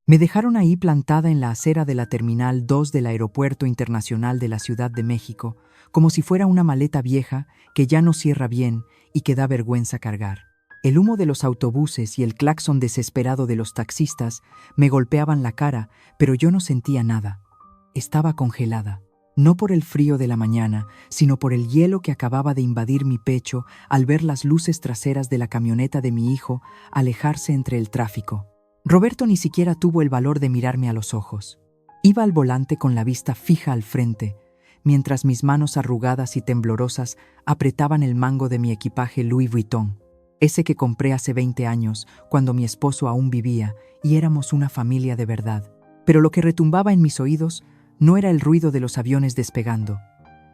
Me dejaron ahí plantada en la acera de la Terminal 2 del Aeropuerto Internacional de la Ciudad de México, como si fuera una maleta vieja que ya no cierra bien y que da vergüenza cargar. El humo de los autobuses y el claxon desesperado de los taxistas me golpeaban la cara, pero yo no sentía nada. Estaba congelada, no por el frío de la mañana, sino por el hielo que acababa de invadir mi pecho al ver las luces traseras de la camioneta de mi hijo alejarse entre el tráfico. Roberto ni siquiera tuvo el valor de mirarme a los ojos. Iba al volante con la vista fija al frente, mientras mis manos arrugadas y temblorosas apretaban el mango de mi equipaje Louis Vuitton, ese que compré hace 20 años, cuando mi esposo aún vivía y éramos una familia de verdad. Pero lo que retumbaba en mis oídos no era el ruido de los aviones despegando,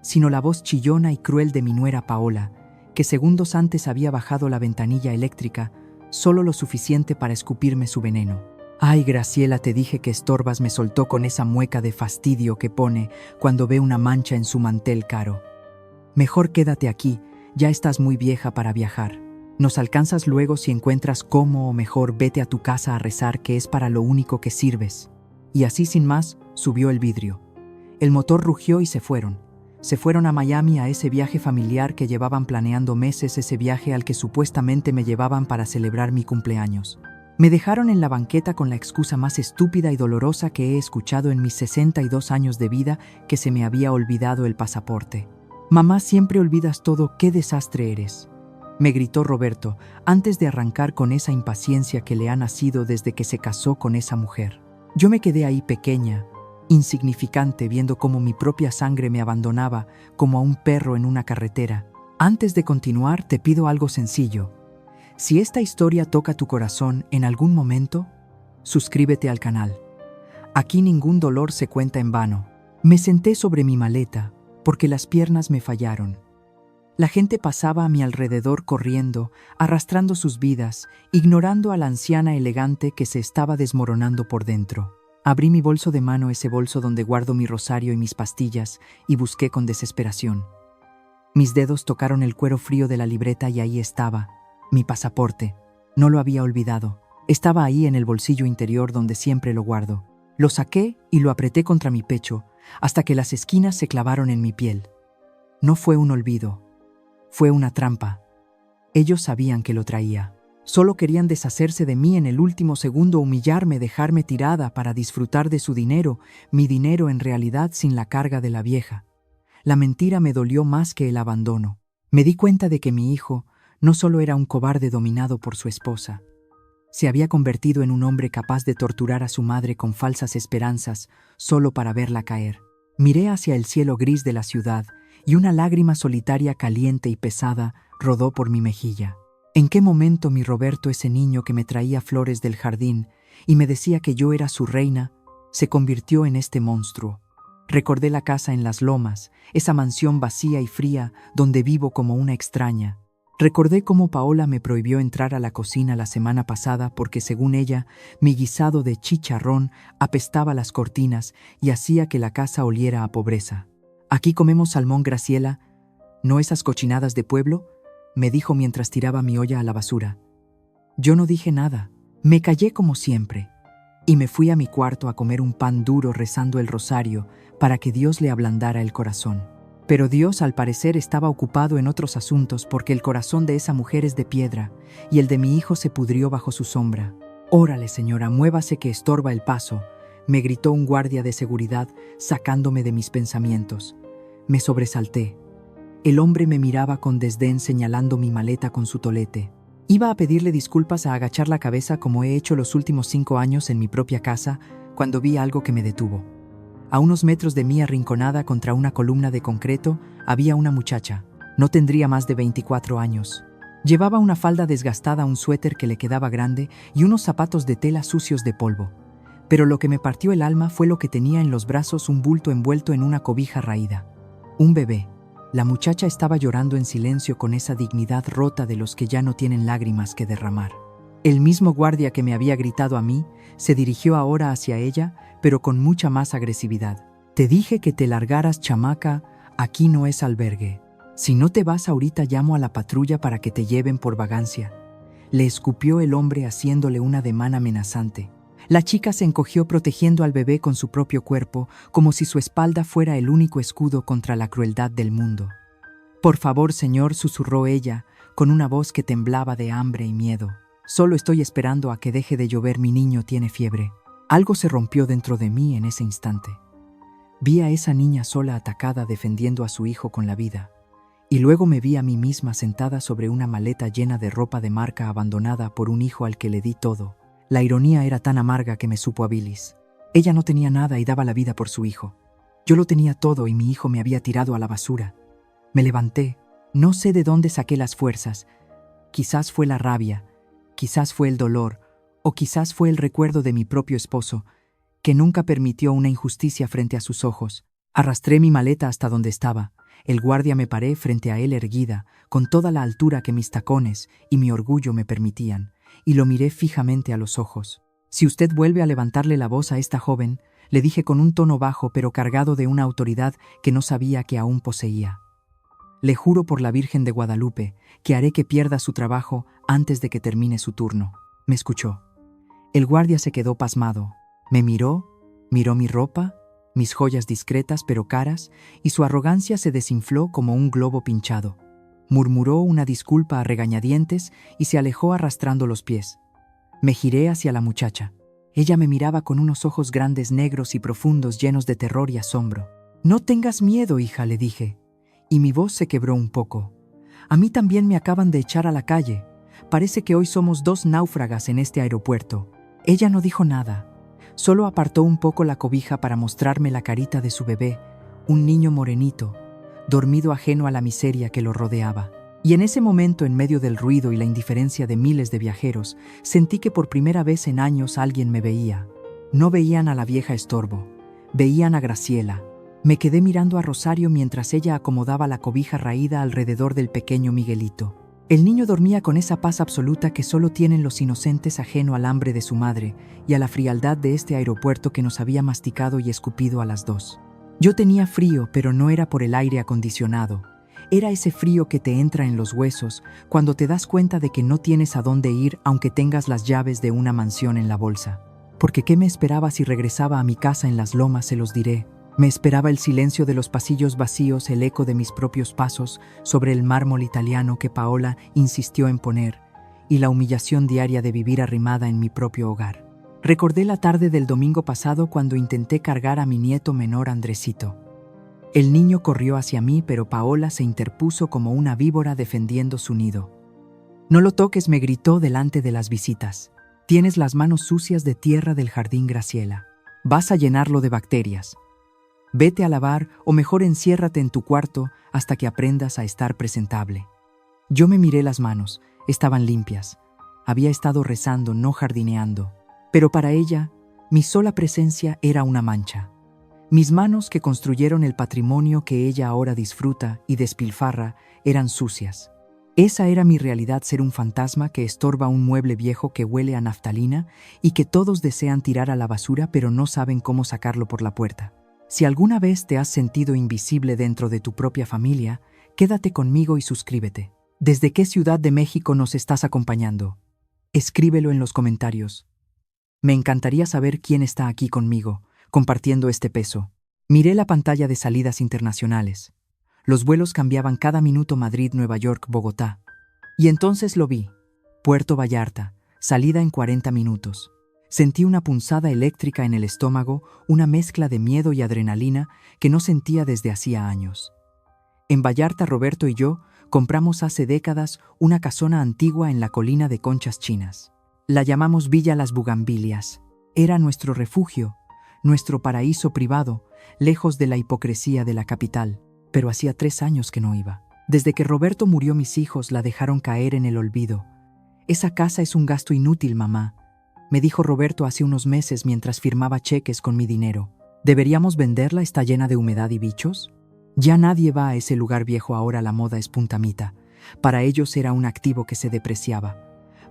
sino la voz chillona y cruel de mi nuera Paola, que segundos antes había bajado la ventanilla eléctrica solo lo suficiente para escupirme su veneno. «Ay, Graciela, te dije que estorbas», me soltó con esa mueca de fastidio que pone cuando ve una mancha en su mantel caro. «Mejor quédate aquí, ya estás muy vieja para viajar. Nos alcanzas luego si encuentras cómo, o mejor vete a tu casa a rezar, que es para lo único que sirves». Y así sin más, subió el vidrio. El motor rugió y se fueron. Se fueron a Miami, a ese viaje familiar que llevaban planeando meses, ese viaje al que supuestamente me llevaban para celebrar mi cumpleaños. Me dejaron en la banqueta con la excusa más estúpida y dolorosa que he escuchado en mis 62 años de vida, que se me había olvidado el pasaporte. «Mamá, siempre olvidas todo, qué desastre eres», me gritó Roberto, antes de arrancar con esa impaciencia que le ha nacido desde que se casó con esa mujer. Yo me quedé ahí pequeña, insignificante, viendo cómo mi propia sangre me abandonaba como a un perro en una carretera. Antes de continuar, te pido algo sencillo. Si esta historia toca tu corazón en algún momento, suscríbete al canal. Aquí ningún dolor se cuenta en vano. Me senté sobre mi maleta porque las piernas me fallaron. La gente pasaba a mi alrededor corriendo, arrastrando sus vidas, ignorando a la anciana elegante que se estaba desmoronando por dentro. Abrí mi bolso de mano, ese bolso donde guardo mi rosario y mis pastillas, y busqué con desesperación. Mis dedos tocaron el cuero frío de la libreta y ahí estaba, mi pasaporte. No lo había olvidado. Estaba ahí en el bolsillo interior donde siempre lo guardo. Lo saqué y lo apreté contra mi pecho, hasta que las esquinas se clavaron en mi piel. No fue un olvido, fue una trampa. Ellos sabían que lo traía. Solo querían deshacerse de mí en el último segundo, humillarme, dejarme tirada para disfrutar de su dinero, mi dinero en realidad sin la carga de la vieja. La mentira me dolió más que el abandono. Me di cuenta de que mi hijo no solo era un cobarde dominado por su esposa, se había convertido en un hombre capaz de torturar a su madre con falsas esperanzas solo para verla caer. Miré hacia el cielo gris de la ciudad y una lágrima solitaria, caliente y pesada, rodó por mi mejilla. ¿En qué momento mi Roberto, ese niño que me traía flores del jardín y me decía que yo era su reina, se convirtió en este monstruo? Recordé la casa en las lomas, esa mansión vacía y fría donde vivo como una extraña. Recordé cómo Paola me prohibió entrar a la cocina la semana pasada porque, según ella, mi guisado de chicharrón apestaba las cortinas y hacía que la casa oliera a pobreza. «Aquí comemos salmón, Graciela, ¿no esas cochinadas de pueblo?», me dijo mientras tiraba mi olla a la basura. Yo no dije nada, me callé como siempre, y me fui a mi cuarto a comer un pan duro rezando el rosario para que Dios le ablandara el corazón. Pero Dios, al parecer, estaba ocupado en otros asuntos, porque el corazón de esa mujer es de piedra y el de mi hijo se pudrió bajo su sombra. «Órale, señora, muévase que estorba el paso», me gritó un guardia de seguridad sacándome de mis pensamientos. Me sobresalté. El hombre me miraba con desdén, señalando mi maleta con su tolete. Iba a pedirle disculpas, a agachar la cabeza como he hecho los últimos 5 años en mi propia casa, cuando vi algo que me detuvo. A unos metros de mí, arrinconada contra una columna de concreto, había una muchacha. No tendría más de 24 años. Llevaba una falda desgastada, un suéter que le quedaba grande y unos zapatos de tela sucios de polvo. Pero lo que me partió el alma fue lo que tenía en los brazos, un bulto envuelto en una cobija raída. Un bebé. La muchacha estaba llorando en silencio con esa dignidad rota de los que ya no tienen lágrimas que derramar. El mismo guardia que me había gritado a mí se dirigió ahora hacia ella, pero con mucha más agresividad. «Te dije que te largaras, chamaca, aquí no es albergue. Si no te vas ahorita llamo a la patrulla para que te lleven por vagancia», le escupió el hombre haciéndole un ademán amenazante. La chica se encogió protegiendo al bebé con su propio cuerpo, como si su espalda fuera el único escudo contra la crueldad del mundo. «Por favor, señor», susurró ella, con una voz que temblaba de hambre y miedo. «Solo estoy esperando a que deje de llover, mi niño tiene fiebre». Algo se rompió dentro de mí en ese instante. Vi a esa niña sola atacada defendiendo a su hijo con la vida. Y luego me vi a mí misma sentada sobre una maleta llena de ropa de marca abandonada por un hijo al que le di todo. La ironía era tan amarga que me supo a bilis. Ella no tenía nada y daba la vida por su hijo. Yo lo tenía todo y mi hijo me había tirado a la basura. Me levanté. No sé de dónde saqué las fuerzas. Quizás fue la rabia, quizás fue el dolor, o quizás fue el recuerdo de mi propio esposo, que nunca permitió una injusticia frente a sus ojos. Arrastré mi maleta hasta donde estaba. El guardia me paré frente a él erguida, con toda la altura que mis tacones y mi orgullo me permitían, y lo miré fijamente a los ojos. «Si usted vuelve a levantarle la voz a esta joven», le dije con un tono bajo pero cargado de una autoridad que no sabía que aún poseía. «Le juro por la Virgen de Guadalupe que haré que pierda su trabajo antes de que termine su turno». Me escuchó. El guardia se quedó pasmado. Me miró mi ropa, mis joyas discretas pero caras, y su arrogancia se desinfló como un globo pinchado. Murmuró una disculpa a regañadientes y se alejó arrastrando los pies. Me giré hacia la muchacha. Ella me miraba con unos ojos grandes, negros y profundos, llenos de terror y asombro. «No tengas miedo, hija», le dije, y mi voz se quebró un poco. «A mí también me acaban de echar a la calle. Parece que hoy somos dos náufragas en este aeropuerto». Ella no dijo nada. Solo apartó un poco la cobija para mostrarme la carita de su bebé, un niño morenito, dormido ajeno a la miseria que lo rodeaba. Y en ese momento, en medio del ruido y la indiferencia de miles de viajeros, sentí que por primera vez en años alguien me veía. No veían a la vieja estorbo, veían a Graciela. Me quedé mirando a Rosario mientras ella acomodaba la cobija raída alrededor del pequeño Miguelito. El niño dormía con esa paz absoluta que solo tienen los inocentes, ajeno al hambre de su madre y a la frialdad de este aeropuerto que nos había masticado y escupido a las dos. Yo tenía frío, pero no era por el aire acondicionado. Era ese frío que te entra en los huesos cuando te das cuenta de que no tienes a dónde ir aunque tengas las llaves de una mansión en la bolsa. Porque ¿qué me esperaba si regresaba a mi casa en las lomas? Se los diré. Me esperaba el silencio de los pasillos vacíos, el eco de mis propios pasos sobre el mármol italiano que Paola insistió en poner, y la humillación diaria de vivir arrimada en mi propio hogar. Recordé la tarde del domingo pasado cuando intenté cargar a mi nieto menor Andresito. El niño corrió hacia mí, pero Paola se interpuso como una víbora defendiendo su nido. «No lo toques», me gritó delante de las visitas. «Tienes las manos sucias de tierra del jardín, Graciela. Vas a llenarlo de bacterias. Vete a lavar o mejor enciérrate en tu cuarto hasta que aprendas a estar presentable». Yo me miré las manos, estaban limpias. Había estado rezando, no jardineando. Pero para ella, mi sola presencia era una mancha. Mis manos, que construyeron el patrimonio que ella ahora disfruta y despilfarra, eran sucias. Esa era mi realidad, ser un fantasma que estorba un mueble viejo que huele a naftalina y que todos desean tirar a la basura pero no saben cómo sacarlo por la puerta. Si alguna vez te has sentido invisible dentro de tu propia familia, quédate conmigo y suscríbete. ¿Desde qué ciudad de México nos estás acompañando? Escríbelo en los comentarios. Me encantaría saber quién está aquí conmigo, compartiendo este peso. Miré la pantalla de salidas internacionales. Los vuelos cambiaban cada minuto: Madrid, Nueva York, Bogotá. Y entonces lo vi. Puerto Vallarta, salida en 40 minutos. Sentí una punzada eléctrica en el estómago, una mezcla de miedo y adrenalina que no sentía desde hacía años. En Vallarta, Roberto y yo compramos hace décadas una casona antigua en la colina de Conchas Chinas. La llamamos Villa Las Bugambilias. Era nuestro refugio, nuestro paraíso privado, lejos de la hipocresía de la capital. Pero hacía 3 años que no iba. Desde que Roberto murió, mis hijos la dejaron caer en el olvido. «Esa casa es un gasto inútil, mamá», me dijo Roberto hace unos meses mientras firmaba cheques con mi dinero. «¿Deberíamos venderla? ¿Está llena de humedad y bichos?» Ya nadie va a ese lugar viejo, ahora la moda es puntamita. Para ellos era un activo que se depreciaba.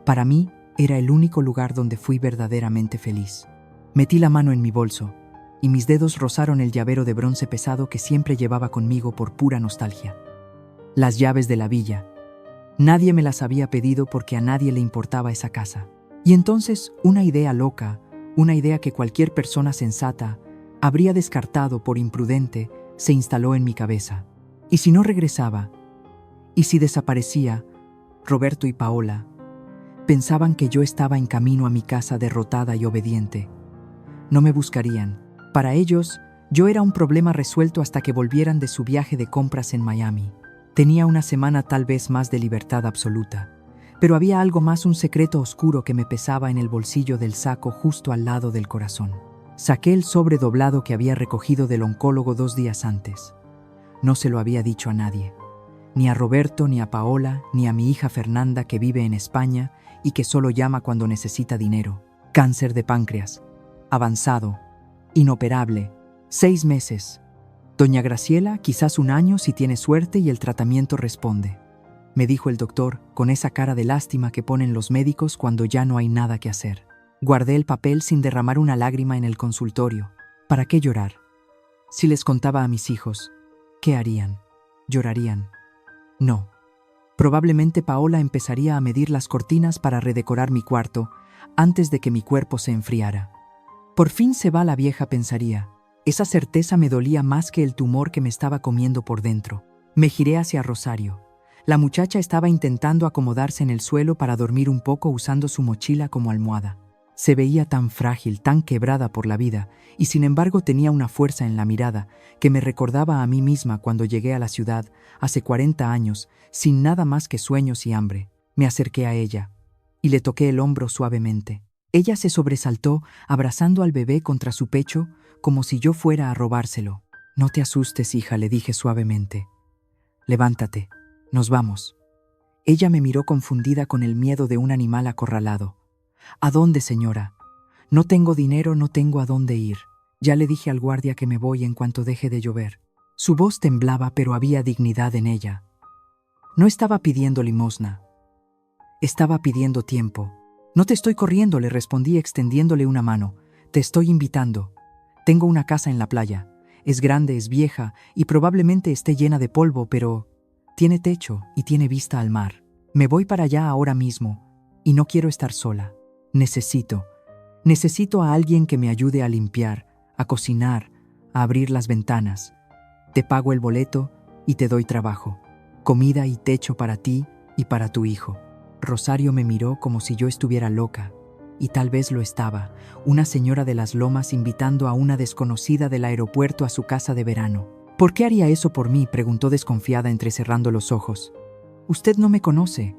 Para mí era el único lugar donde fui verdaderamente feliz. Metí la mano en mi bolso y mis dedos rozaron el llavero de bronce pesado que siempre llevaba conmigo por pura nostalgia. Las llaves de la villa. Nadie me las había pedido porque a nadie le importaba esa casa. Y entonces una idea loca, Una idea que cualquier persona sensata habría descartado por imprudente se instaló en mi cabeza. ¿Y si no regresaba? ¿Y si desaparecía? Roberto y Paola pensaban que yo estaba en camino a mi casa derrotada y obediente. No me buscarían. Para ellos, yo era un problema resuelto hasta que volvieran de su viaje de compras en Miami. Tenía una semana tal vez más de libertad absoluta, pero había algo más, un secreto oscuro que me pesaba en el bolsillo del saco justo al lado del corazón. Saqué el sobre doblado que había recogido del oncólogo 2 días antes. No se lo había dicho a nadie, ni a Roberto, ni a Paola, ni a mi hija Fernanda, que vive en España y que solo llama cuando necesita dinero. Cáncer de páncreas, avanzado, inoperable, 6 meses. Doña Graciela, quizás 1 año si tiene suerte y el tratamiento responde, me dijo el doctor con esa cara de lástima que ponen los médicos cuando ya no hay nada que hacer. Guardé el papel sin derramar una lágrima en el consultorio. ¿Para qué llorar? Si les contaba a mis hijos, ¿qué harían? ¿Llorarían? No. Probablemente Paola empezaría a medir las cortinas para redecorar mi cuarto antes de que mi cuerpo se enfriara. Por fin se va la vieja, pensaría. Esa certeza me dolía más que el tumor que me estaba comiendo por dentro. Me giré hacia Rosario. La muchacha estaba intentando acomodarse en el suelo para dormir un poco usando su mochila como almohada. Se veía tan frágil, tan quebrada por la vida, y sin embargo tenía una fuerza en la mirada que me recordaba a mí misma cuando llegué a la ciudad hace 40 años, sin nada más que sueños y hambre. Me acerqué a ella y le toqué el hombro suavemente. Ella se sobresaltó, abrazando al bebé contra su pecho, como si yo fuera a robárselo. No te asustes, hija, le dije suavemente. Levántate, nos vamos. Ella me miró confundida con el miedo de un animal acorralado. ¿A dónde, señora? No tengo dinero, no tengo a dónde ir. Ya le dije al guardia que me voy en cuanto deje de llover. Su voz temblaba, pero había dignidad en ella. No estaba pidiendo limosna. Estaba pidiendo tiempo. No te estoy corriendo, le respondí extendiéndole una mano. Te estoy invitando. Tengo una casa en la playa. Es grande, es vieja y probablemente esté llena de polvo, pero tiene techo y tiene vista al mar. Me voy para allá ahora mismo y no quiero estar sola. Necesito a alguien que me ayude a limpiar, a cocinar, a abrir las ventanas. Te pago el boleto y te doy trabajo. Comida y techo para ti y para tu hijo. Rosario me miró como si yo estuviera loca, y tal vez lo estaba, una señora de las lomas invitando a una desconocida del aeropuerto a su casa de verano. ¿Por qué haría eso por mí?, preguntó desconfiada entrecerrando los ojos. Usted no me conoce.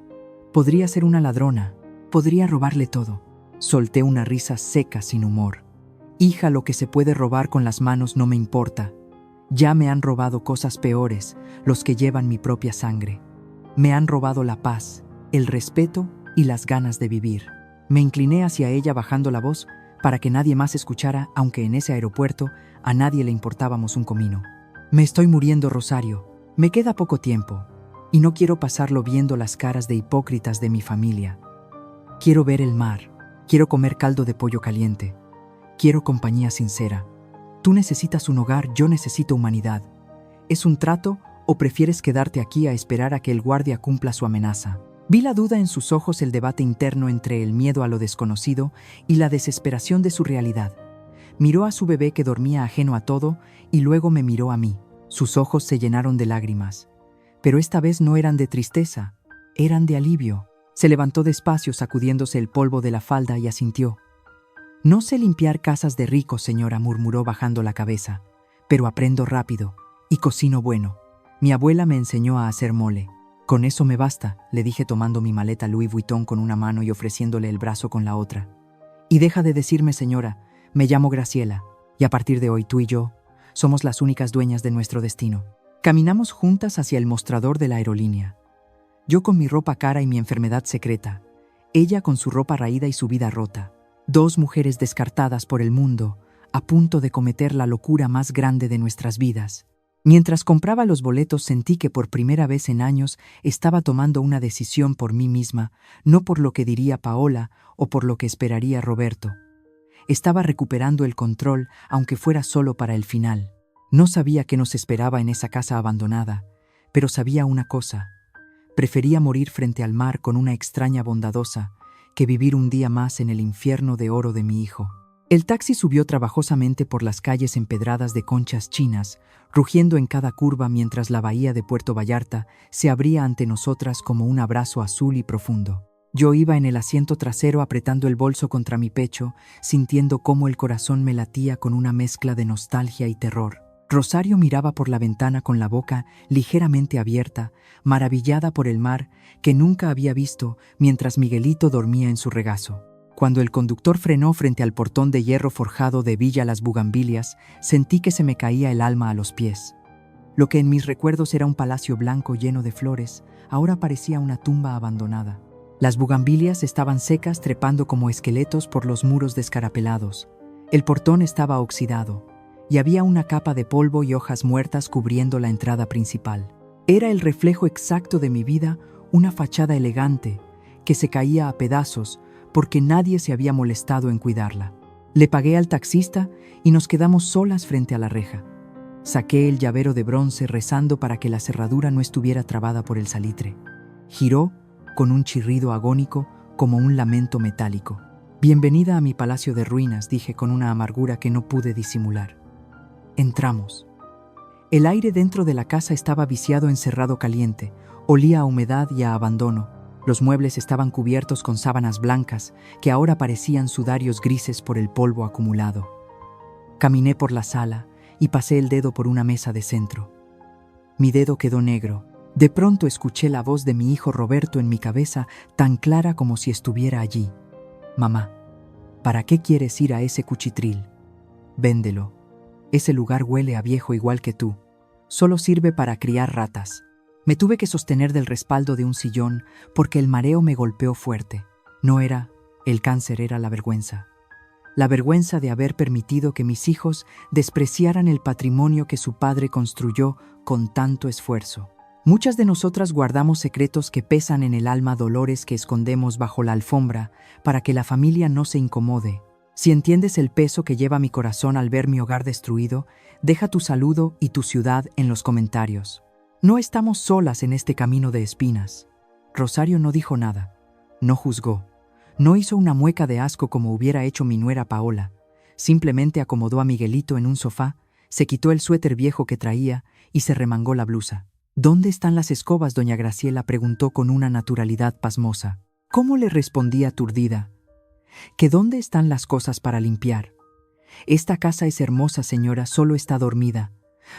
Podría ser una ladrona. Podría robarle todo. Solté una risa seca sin humor. Hija, lo que se puede robar con las manos no me importa. Ya me han robado cosas peores, los que llevan mi propia sangre. Me han robado la paz, el respeto y las ganas de vivir. Me incliné hacia ella bajando la voz para que nadie más escuchara, aunque en ese aeropuerto a nadie le importábamos un comino. Me estoy muriendo, Rosario. Me queda poco tiempo y no quiero pasarlo viendo las caras de hipócritas de mi familia. Quiero ver el mar, quiero comer caldo de pollo caliente, quiero compañía sincera. Tú necesitas un hogar, yo necesito humanidad. ¿Es un trato o prefieres quedarte aquí a esperar a que el guardia cumpla su amenaza? Vi la duda en sus ojos, el debate interno entre el miedo a lo desconocido y la desesperación de su realidad. Miró a su bebé que dormía ajeno a todo y luego me miró a mí. Sus ojos se llenaron de lágrimas, pero esta vez no eran de tristeza, eran de alivio. Se levantó despacio sacudiéndose el polvo de la falda y asintió. No sé limpiar casas de ricos, señora, murmuró bajando la cabeza, pero aprendo rápido y cocino bueno. Mi abuela me enseñó a hacer mole. Con eso me basta, le dije tomando mi maleta Louis Vuitton con una mano y ofreciéndole el brazo con la otra. Y deja de decirme señora, me llamo Graciela, y a partir de hoy tú y yo somos las únicas dueñas de nuestro destino. Caminamos juntas hacia el mostrador de la aerolínea. Yo con mi ropa cara y mi enfermedad secreta, ella con su ropa raída y su vida rota. 2 mujeres descartadas por el mundo, a punto de cometer la locura más grande de nuestras vidas. Mientras compraba los boletos sentí que por primera vez en años estaba tomando una decisión por mí misma, no por lo que diría Paola o por lo que esperaría Roberto. Estaba recuperando el control, aunque fuera solo para el final. No sabía qué nos esperaba en esa casa abandonada, pero sabía una cosa. Prefería morir frente al mar con una extraña bondadosa que vivir un día más en el infierno de oro de mi hijo. El taxi subió trabajosamente por las calles empedradas de conchas chinas, rugiendo en cada curva mientras la bahía de Puerto Vallarta se abría ante nosotras como un abrazo azul y profundo. Yo iba en el asiento trasero apretando el bolso contra mi pecho, sintiendo cómo el corazón me latía con una mezcla de nostalgia y terror. Rosario miraba por la ventana con la boca ligeramente abierta, maravillada por el mar que nunca había visto, mientras Miguelito dormía en su regazo. Cuando el conductor frenó frente al portón de hierro forjado de Villa Las Bugambilias, sentí que se me caía el alma a los pies. Lo que en mis recuerdos era un palacio blanco lleno de flores, ahora parecía una tumba abandonada. Las bugambilias estaban secas trepando como esqueletos por los muros descarapelados. El portón estaba oxidado, y había una capa de polvo y hojas muertas cubriendo la entrada principal. Era el reflejo exacto de mi vida, una fachada elegante, que se caía a pedazos porque nadie se había molestado en cuidarla. Le pagué al taxista y nos quedamos solas frente a la reja. Saqué el llavero de bronce rezando para que la cerradura no estuviera trabada por el salitre. Giró con un chirrido agónico como un lamento metálico. «Bienvenida a mi palacio de ruinas», dije con una amargura que no pude disimular. Entramos. El aire dentro de la casa estaba viciado en cerrado caliente, olía a humedad y a abandono. Los muebles estaban cubiertos con sábanas blancas que ahora parecían sudarios grises por el polvo acumulado. Caminé por la sala y pasé el dedo por una mesa de centro. Mi dedo quedó negro. De pronto escuché la voz de mi hijo Roberto en mi cabeza, tan clara como si estuviera allí. «Mamá, ¿para qué quieres ir a ese cuchitril? Véndelo. Ese lugar huele a viejo igual que tú. Solo sirve para criar ratas». Me tuve que sostener del respaldo de un sillón porque el mareo me golpeó fuerte. No era el cáncer, era la vergüenza. La vergüenza de haber permitido que mis hijos despreciaran el patrimonio que su padre construyó con tanto esfuerzo. Muchas de nosotras guardamos secretos que pesan en el alma, dolores que escondemos bajo la alfombra para que la familia no se incomode. Si entiendes el peso que lleva mi corazón al ver mi hogar destruido, deja tu saludo y tu ciudad en los comentarios. No estamos solas en este camino de espinas. Rosario no dijo nada, no juzgó, no hizo una mueca de asco como hubiera hecho mi nuera Paola. Simplemente acomodó a Miguelito en un sofá, se quitó el suéter viejo que traía y se remangó la blusa. «¿Dónde están las escobas?», doña Graciela preguntó con una naturalidad pasmosa. ¿Cómo le respondí aturdida? ¿Que dónde están las cosas para limpiar? «Esta casa es hermosa, señora, solo está dormida.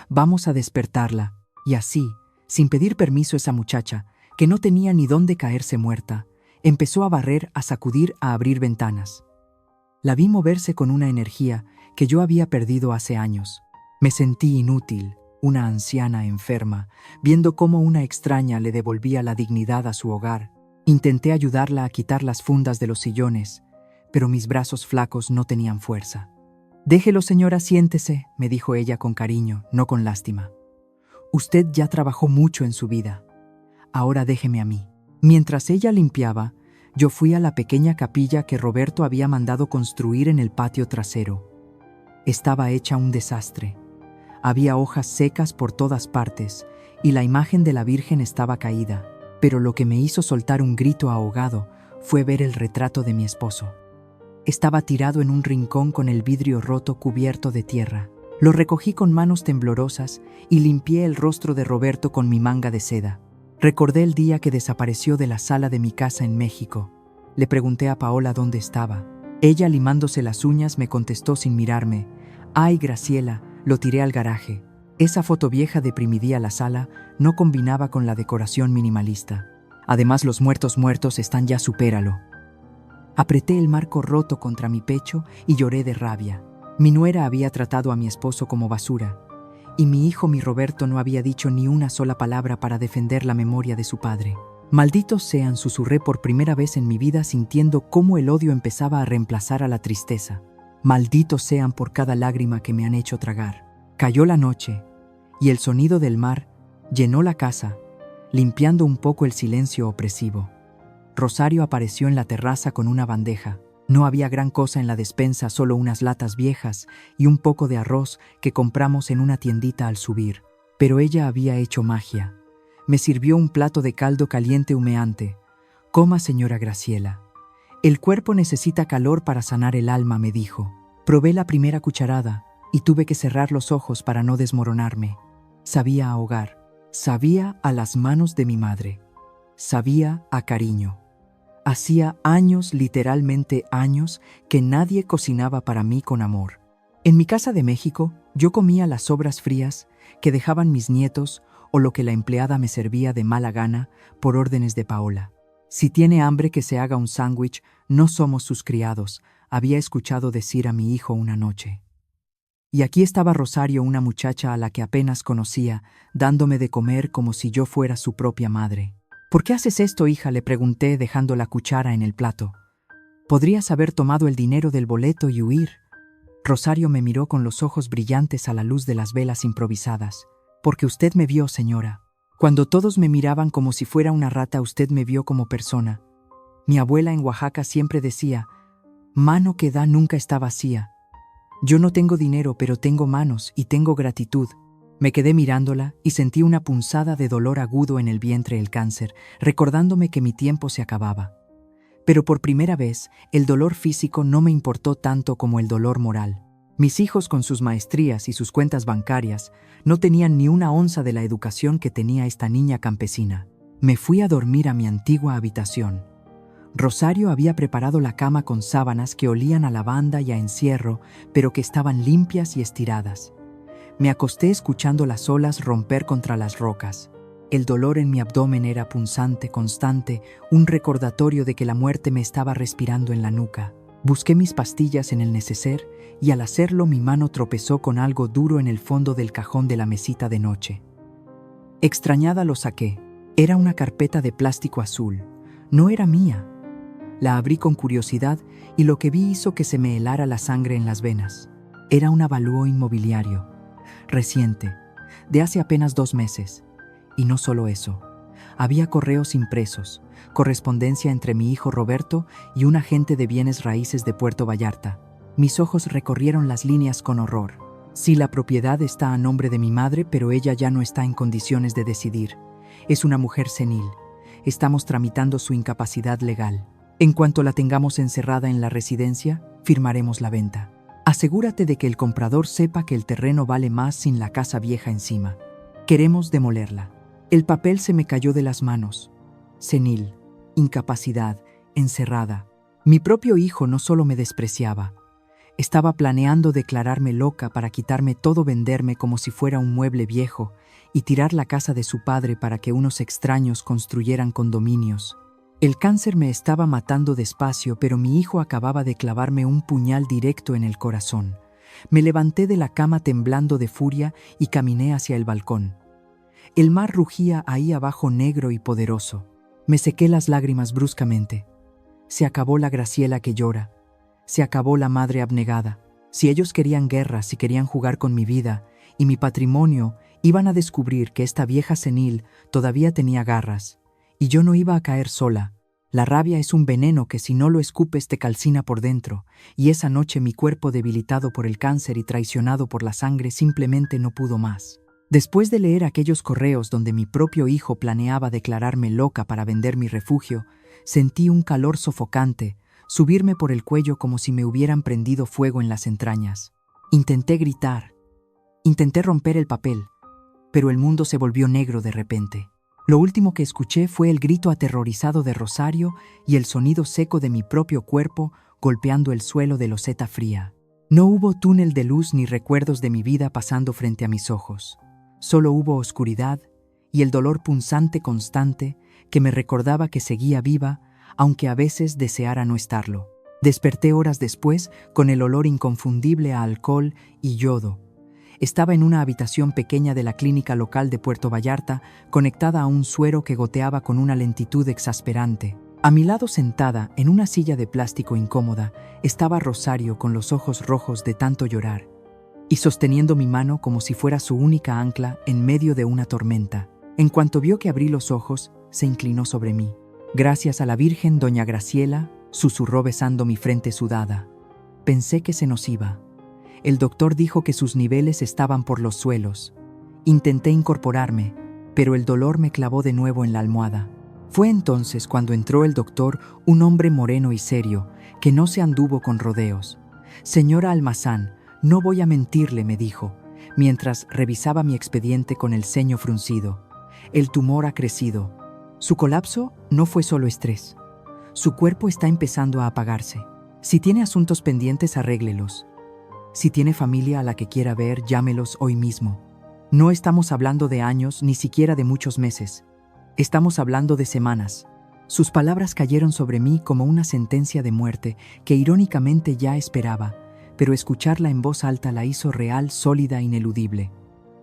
Vamos a despertarla». Y así, sin pedir permiso, esa muchacha, que no tenía ni dónde caerse muerta, empezó a barrer, a sacudir, a abrir ventanas. La vi moverse con una energía que yo había perdido hace años. Me sentí inútil, una anciana enferma, viendo cómo una extraña le devolvía la dignidad a su hogar. Intenté ayudarla a quitar las fundas de los sillones, pero mis brazos flacos no tenían fuerza. «Déjelo, señora, siéntese», me dijo ella con cariño, no con lástima. «Usted ya trabajó mucho en su vida. Ahora déjeme a mí». Mientras ella limpiaba, yo fui a la pequeña capilla que Roberto había mandado construir en el patio trasero. Estaba hecha un desastre. Había hojas secas por todas partes y la imagen de la Virgen estaba caída. Pero lo que me hizo soltar un grito ahogado fue ver el retrato de mi esposo. Estaba tirado en un rincón con el vidrio roto cubierto de tierra. Lo recogí con manos temblorosas y limpié el rostro de Roberto con mi manga de seda. Recordé el día que desapareció de la sala de mi casa en México. Le pregunté a Paola dónde estaba. Ella, limándose las uñas, me contestó sin mirarme: «Ay, Graciela, lo tiré al garaje». Esa foto vieja deprimidía la sala, no combinaba con la decoración minimalista. Además, los muertos están ya, supéralo. Apreté el marco roto contra mi pecho y lloré de rabia. Mi nuera había tratado a mi esposo como basura, y mi hijo, mi Roberto, no había dicho ni una sola palabra para defender la memoria de su padre. «Malditos sean», susurré por primera vez en mi vida, sintiendo cómo el odio empezaba a reemplazar a la tristeza. «Malditos sean por cada lágrima que me han hecho tragar». Cayó la noche, y el sonido del mar llenó la casa, limpiando un poco el silencio opresivo. Rosario apareció en la terraza con una bandeja. No había gran cosa en la despensa, solo unas latas viejas y un poco de arroz que compramos en una tiendita al subir. Pero ella había hecho magia. Me sirvió un plato de caldo caliente humeante. «Coma, señora Graciela. El cuerpo necesita calor para sanar el alma», me dijo. Probé la primera cucharada y tuve que cerrar los ojos para no desmoronarme. Sabía a hogar, sabía a las manos de mi madre, sabía a cariño. Hacía años, literalmente años, que nadie cocinaba para mí con amor. En mi casa de México, yo comía las sobras frías que dejaban mis nietos o lo que la empleada me servía de mala gana por órdenes de Paola. Si tiene hambre que se haga un sándwich, no somos sus criados, había escuchado decir a mi hijo una noche. Y aquí estaba Rosario, una muchacha a la que apenas conocía, dándome de comer como si yo fuera su propia madre. ¿Por qué haces esto, hija?, le pregunté, dejando la cuchara en el plato. Podrías haber tomado el dinero del boleto y huir. Rosario me miró con los ojos brillantes a la luz de las velas improvisadas. Porque usted me vio, señora. Cuando todos me miraban como si fuera una rata, usted me vio como persona. Mi abuela en Oaxaca siempre decía, mano que da nunca está vacía. Yo no tengo dinero, pero tengo manos y tengo gratitud. Me quedé mirándola y sentí una punzada de dolor agudo en el vientre, el cáncer, recordándome que mi tiempo se acababa. Pero por primera vez, el dolor físico no me importó tanto como el dolor moral. Mis hijos, con sus maestrías y sus cuentas bancarias, no tenían ni una onza de la educación que tenía esta niña campesina. Me fui a dormir a mi antigua habitación. Rosario había preparado la cama con sábanas que olían a lavanda y a encierro, pero que estaban limpias y estiradas. Me acosté escuchando las olas romper contra las rocas. El dolor en mi abdomen era punzante, constante, un recordatorio de que la muerte me estaba respirando en la nuca. Busqué mis pastillas en el neceser y al hacerlo mi mano tropezó con algo duro en el fondo del cajón de la mesita de noche. Extrañada lo saqué. Era una carpeta de plástico azul. No era mía. La abrí con curiosidad y lo que vi hizo que se me helara la sangre en las venas. Era un avalúo inmobiliario, reciente, de hace apenas 2 meses. Y no solo eso. Había correos impresos, correspondencia entre mi hijo Roberto y un agente de bienes raíces de Puerto Vallarta. Mis ojos recorrieron las líneas con horror. Sí, la propiedad está a nombre de mi madre, pero ella ya no está en condiciones de decidir. Es una mujer senil. Estamos tramitando su incapacidad legal. En cuanto la tengamos encerrada en la residencia, firmaremos la venta. Asegúrate de que el comprador sepa que el terreno vale más sin la casa vieja encima. Queremos demolerla. El papel se me cayó de las manos. Senil, incapacidad, encerrada. Mi propio hijo no solo me despreciaba. Estaba planeando declararme loca para quitarme todo, venderme como si fuera un mueble viejo y tirar la casa de su padre para que unos extraños construyeran condominios. El cáncer me estaba matando despacio, pero mi hijo acababa de clavarme un puñal directo en el corazón. Me levanté de la cama temblando de furia y caminé hacia el balcón. El mar rugía ahí abajo, negro y poderoso. Me sequé las lágrimas bruscamente. Se acabó la Graciela que llora. Se acabó la madre abnegada. Si ellos querían guerra, si querían jugar con mi vida y mi patrimonio, iban a descubrir que esta vieja senil todavía tenía garras. Y yo no iba a caer sola. La rabia es un veneno que si no lo escupes te calcina por dentro, y esa noche mi cuerpo, debilitado por el cáncer y traicionado por la sangre, simplemente no pudo más. Después de leer aquellos correos donde mi propio hijo planeaba declararme loca para vender mi refugio, sentí un calor sofocante subirme por el cuello como si me hubieran prendido fuego en las entrañas. Intenté gritar, intenté romper el papel, pero el mundo se volvió negro de repente. Lo último que escuché fue el grito aterrorizado de Rosario y el sonido seco de mi propio cuerpo golpeando el suelo de loseta fría. No hubo túnel de luz ni recuerdos de mi vida pasando frente a mis ojos. Solo hubo oscuridad y el dolor punzante constante que me recordaba que seguía viva, aunque a veces deseara no estarlo. Desperté horas después con el olor inconfundible a alcohol y yodo. Estaba en una habitación pequeña de la clínica local de Puerto Vallarta, conectada a un suero que goteaba con una lentitud exasperante. A mi lado, sentada en una silla de plástico incómoda, estaba Rosario con los ojos rojos de tanto llorar y sosteniendo mi mano como si fuera su única ancla en medio de una tormenta. En cuanto vio que abrí los ojos, se inclinó sobre mí. Gracias a la Virgen, doña Graciela, susurró besando mi frente sudada. Pensé que se nos iba. El doctor dijo que sus niveles estaban por los suelos. Intenté incorporarme, pero el dolor me clavó de nuevo en la almohada. Fue entonces cuando entró el doctor, un hombre moreno y serio, que no se anduvo con rodeos. Señora Almazán, no voy a mentirle, me dijo, mientras revisaba mi expediente con el ceño fruncido. El tumor ha crecido. Su colapso no fue solo estrés. Su cuerpo está empezando a apagarse. Si tiene asuntos pendientes, arréglelos. Si tiene familia a la que quiera ver, llámelos hoy mismo. No estamos hablando de años, ni siquiera de muchos meses. Estamos hablando de semanas. Sus palabras cayeron sobre mí como una sentencia de muerte que irónicamente ya esperaba, pero escucharla en voz alta la hizo real, sólida, ineludible.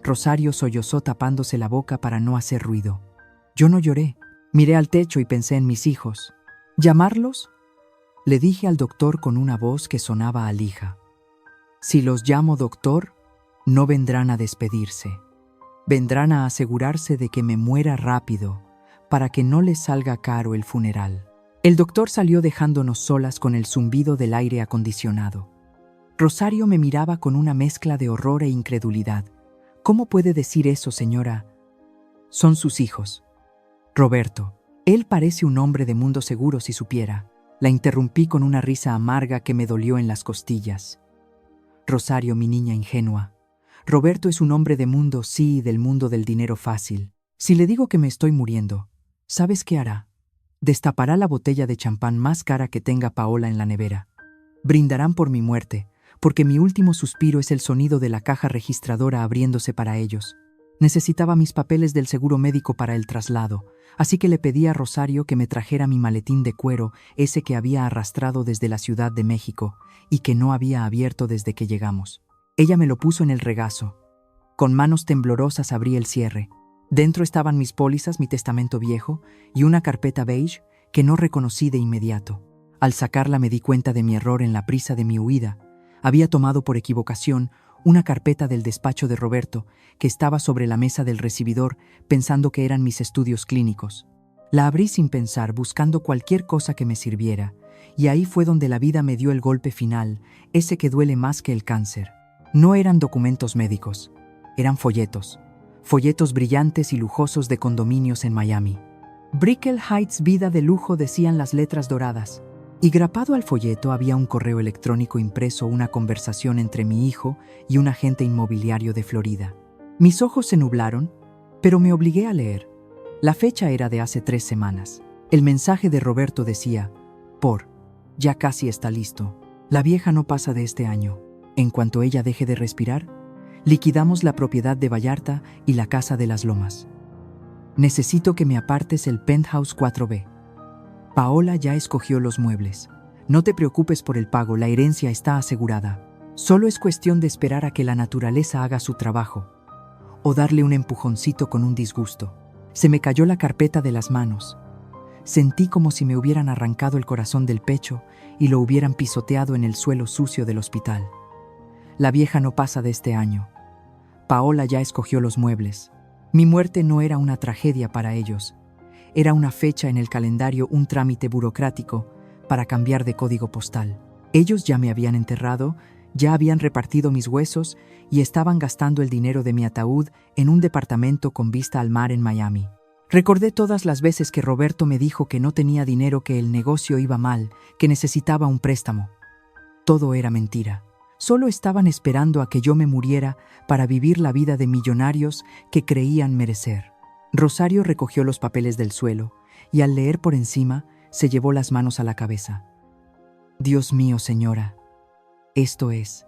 Rosario sollozó tapándose la boca para no hacer ruido. Yo no lloré. Miré al techo y pensé en mis hijos. ¿Llamarlos? Le dije al doctor con una voz que sonaba a lija. Si los llamo doctor, no vendrán a despedirse. Vendrán a asegurarse de que me muera rápido, para que no les salga caro el funeral. El doctor salió dejándonos solas con el zumbido del aire acondicionado. Rosario me miraba con una mezcla de horror e incredulidad. ¿Cómo puede decir eso, señora? Son sus hijos. Roberto, él parece un hombre de mundo seguro si supiera. La interrumpí con una risa amarga que me dolió en las costillas. Rosario, mi niña ingenua. Roberto es un hombre de mundo, sí, del mundo del dinero fácil. Si le digo que me estoy muriendo, ¿sabes qué hará? Destapará la botella de champán más cara que tenga Paola en la nevera. Brindarán por mi muerte, porque mi último suspiro es el sonido de la caja registradora abriéndose para ellos. Necesitaba mis papeles del seguro médico para el traslado, así que le pedí a Rosario que me trajera mi maletín de cuero, ese que había arrastrado desde la Ciudad de México y que no había abierto desde que llegamos. Ella me lo puso en el regazo. Con manos temblorosas abrí el cierre. Dentro estaban mis pólizas, mi testamento viejo y una carpeta beige que no reconocí de inmediato. Al sacarla me di cuenta de mi error en la prisa de mi huida. Había tomado por equivocación una carpeta del despacho de Roberto que estaba sobre la mesa del recibidor pensando que eran mis estudios clínicos. La abrí sin pensar, buscando cualquier cosa que me sirviera, y ahí fue donde la vida me dio el golpe final, ese que duele más que el cáncer. No eran documentos médicos, eran folletos. Folletos brillantes y lujosos de condominios en Miami. Brickell Heights, vida de lujo, decían las letras doradas. Y grapado al folleto había un correo electrónico impreso, una conversación entre mi hijo y un agente inmobiliario de Florida. Mis ojos se nublaron, pero me obligué a leer. La fecha era de hace 3 semanas. El mensaje de Roberto decía: ya casi está listo. La vieja no pasa de este año. En cuanto ella deje de respirar, liquidamos la propiedad de Vallarta y la casa de las Lomas. Necesito que me apartes el penthouse 4B. Paola ya escogió los muebles. No te preocupes por el pago, la herencia está asegurada. Solo es cuestión de esperar a que la naturaleza haga su trabajo, o darle un empujoncito con un disgusto. Se me cayó la carpeta de las manos. Sentí como si me hubieran arrancado el corazón del pecho y lo hubieran pisoteado en el suelo sucio del hospital. La vieja no pasa de este año. Paola ya escogió los muebles. Mi muerte no era una tragedia para ellos. Era una fecha en el calendario, un trámite burocrático para cambiar de código postal. Ellos ya me habían enterrado, ya habían repartido mis huesos y estaban gastando el dinero de mi ataúd en un departamento con vista al mar en Miami. Recordé todas las veces que Roberto me dijo que no tenía dinero, que el negocio iba mal, que necesitaba un préstamo. Todo era mentira. Solo estaban esperando a que yo me muriera para vivir la vida de millonarios que creían merecer. Rosario recogió los papeles del suelo y al leer por encima se llevó las manos a la cabeza. Dios mío, señora, esto es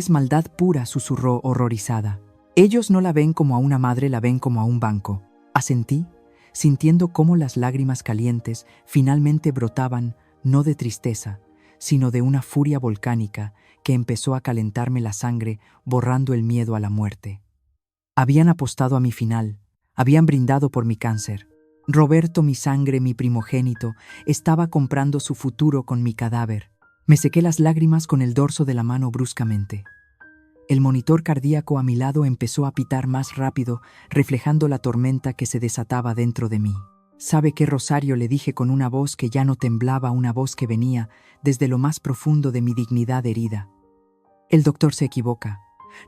maldad pura, susurró horrorizada. Ellos no la ven como a una madre, la ven como a un banco. Asentí, sintiendo cómo las lágrimas calientes finalmente brotaban no de tristeza, sino de una furia volcánica que empezó a calentarme la sangre, borrando el miedo a la muerte. Habían apostado a mi final, habían brindado por mi cáncer. Roberto, mi sangre, mi primogénito, estaba comprando su futuro con mi cadáver. Me sequé las lágrimas con el dorso de la mano bruscamente. El monitor cardíaco a mi lado empezó a pitar más rápido, reflejando la tormenta que se desataba dentro de mí. ¿Sabe qué, Rosario?, le dije con una voz que ya no temblaba, una voz que venía desde lo más profundo de mi dignidad herida. El doctor se equivoca.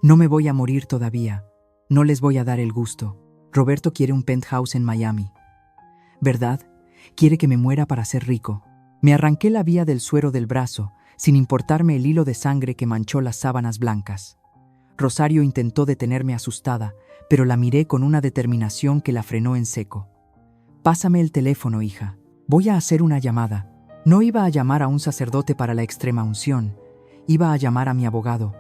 No me voy a morir todavía. No les voy a dar el gusto. Roberto quiere un penthouse en Miami. ¿Verdad? Quiere que me muera para ser rico. Me arranqué la vía del suero del brazo, sin importarme el hilo de sangre que manchó las sábanas blancas. Rosario intentó detenerme asustada, pero la miré con una determinación que la frenó en seco. «Pásame el teléfono, hija. Voy a hacer una llamada». No iba a llamar a un sacerdote para la extrema unción, iba a llamar a mi abogado.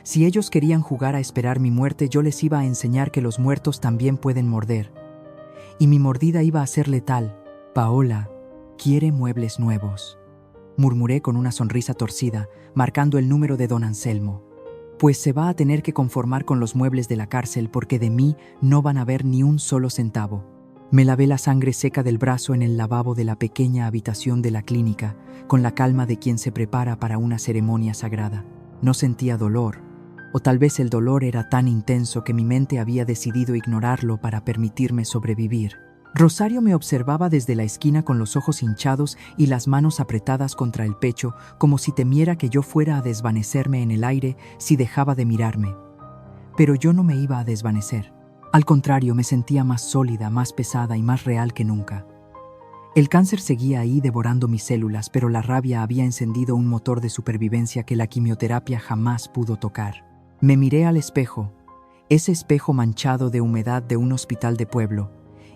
Si ellos querían jugar a esperar mi muerte, yo les iba a enseñar que los muertos también pueden morder. Y mi mordida iba a ser letal. «Paola quiere muebles nuevos», murmuré con una sonrisa torcida, marcando el número de don Anselmo. «Pues se va a tener que conformar con los muebles de la cárcel porque de mí no van a ver ni un solo centavo». Me lavé la sangre seca del brazo en el lavabo de la pequeña habitación de la clínica, con la calma de quien se prepara para una ceremonia sagrada. No sentía dolor, o tal vez el dolor era tan intenso que mi mente había decidido ignorarlo para permitirme sobrevivir. Rosario me observaba desde la esquina con los ojos hinchados y las manos apretadas contra el pecho, como si temiera que yo fuera a desvanecerme en el aire si dejaba de mirarme. Pero yo no me iba a desvanecer. Al contrario, me sentía más sólida, más pesada y más real que nunca. El cáncer seguía ahí devorando mis células, pero la rabia había encendido un motor de supervivencia que la quimioterapia jamás pudo tocar. Me miré al espejo, ese espejo manchado de humedad de un hospital de pueblo,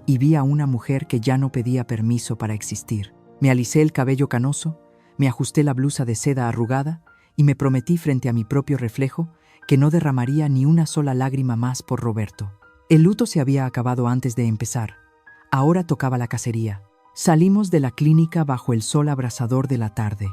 y vi a una mujer que ya no pedía permiso para existir. Me alisé el cabello canoso, me ajusté la blusa de seda arrugada y me prometí frente a mi propio reflejo que no derramaría ni una sola lágrima más por Roberto. El luto se había acabado antes de empezar. Ahora tocaba la cacería. Salimos de la clínica bajo el sol abrasador de la tarde.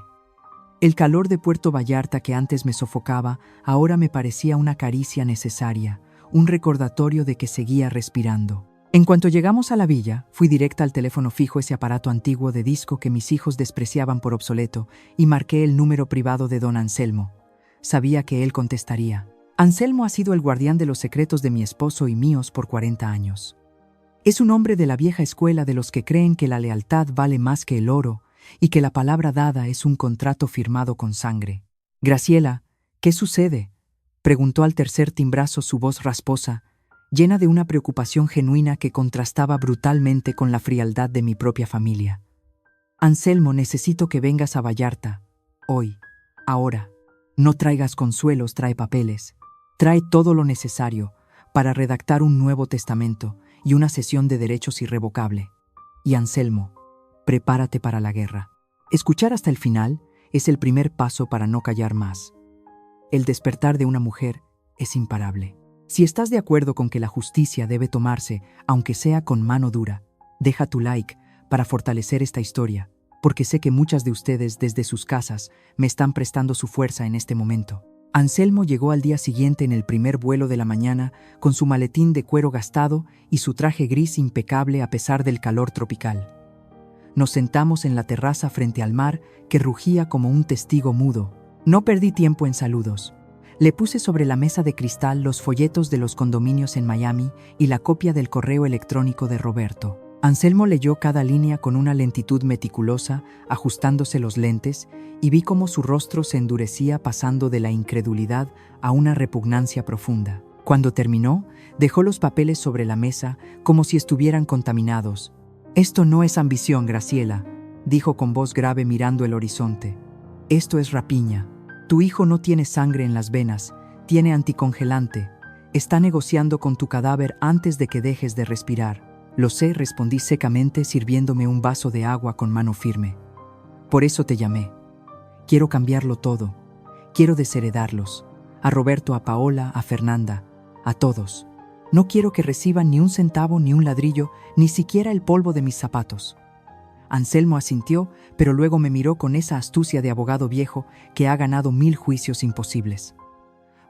El calor de Puerto Vallarta que antes me sofocaba, ahora me parecía una caricia necesaria, un recordatorio de que seguía respirando. En cuanto llegamos a la villa, fui directa al teléfono fijo, ese aparato antiguo de disco que mis hijos despreciaban por obsoleto, y marqué el número privado de don Anselmo. Sabía que él contestaría. Anselmo ha sido el guardián de los secretos de mi esposo y míos por 40 años. Es un hombre de la vieja escuela de los que creen que la lealtad vale más que el oro y que la palabra dada es un contrato firmado con sangre. «Graciela, ¿qué sucede?», preguntó al tercer timbrazo su voz rasposa, llena de una preocupación genuina que contrastaba brutalmente con la frialdad de mi propia familia. «Anselmo, necesito que vengas a Vallarta. Hoy. Ahora. No traigas consuelos, trae papeles. Trae todo lo necesario para redactar un nuevo testamento y una cesión de derechos irrevocable. Y Anselmo, prepárate para la guerra». Escuchar hasta el final es el primer paso para no callar más. El despertar de una mujer es imparable. Si estás de acuerdo con que la justicia debe tomarse, aunque sea con mano dura, deja tu like para fortalecer esta historia, porque sé que muchas de ustedes desde sus casas me están prestando su fuerza en este momento. Anselmo llegó al día siguiente en el primer vuelo de la mañana con su maletín de cuero gastado y su traje gris impecable a pesar del calor tropical. Nos sentamos en la terraza frente al mar que rugía como un testigo mudo. No perdí tiempo en saludos. Le puse sobre la mesa de cristal los folletos de los condominios en Miami y la copia del correo electrónico de Roberto. Anselmo leyó cada línea con una lentitud meticulosa, ajustándose los lentes, y vi cómo su rostro se endurecía pasando de la incredulidad a una repugnancia profunda. Cuando terminó, dejó los papeles sobre la mesa como si estuvieran contaminados. «Esto no es ambición, Graciela», dijo con voz grave mirando el horizonte. «Esto es rapiña. Tu hijo no tiene sangre en las venas, tiene anticongelante. Está negociando con tu cadáver antes de que dejes de respirar». «Lo sé», respondí secamente sirviéndome un vaso de agua con mano firme. «Por eso te llamé. Quiero cambiarlo todo. Quiero desheredarlos. A Roberto, a Paola, a Fernanda, a todos. No quiero que reciban ni un centavo, ni un ladrillo, ni siquiera el polvo de mis zapatos». Anselmo asintió, pero luego me miró con esa astucia de abogado viejo que ha ganado 1000 juicios imposibles.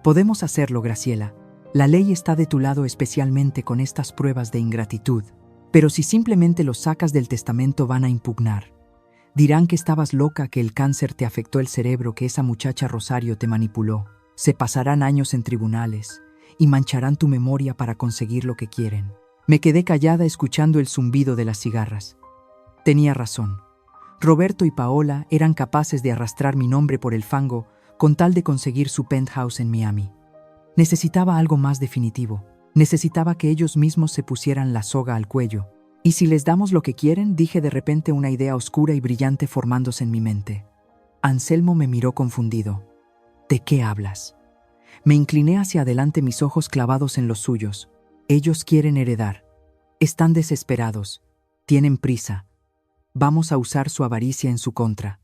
«Podemos hacerlo, Graciela. La ley está de tu lado, especialmente con estas pruebas de ingratitud. Pero si simplemente los sacas del testamento van a impugnar. Dirán que estabas loca, que el cáncer te afectó el cerebro, que esa muchacha Rosario te manipuló. Se pasarán años en tribunales y mancharán tu memoria para conseguir lo que quieren». Me quedé callada escuchando el zumbido de las cigarras. Tenía razón. Roberto y Paola eran capaces de arrastrar mi nombre por el fango con tal de conseguir su penthouse en Miami. Necesitaba algo más definitivo. Necesitaba que ellos mismos se pusieran la soga al cuello. «¿Y si les damos lo que quieren?», dije de repente, una idea oscura y brillante formándose en mi mente. Anselmo me miró confundido. ¿De qué hablas? Me incliné hacia adelante, mis ojos clavados en los suyos. Ellos quieren heredar. Están desesperados. Tienen prisa. Vamos a usar su avaricia en su contra.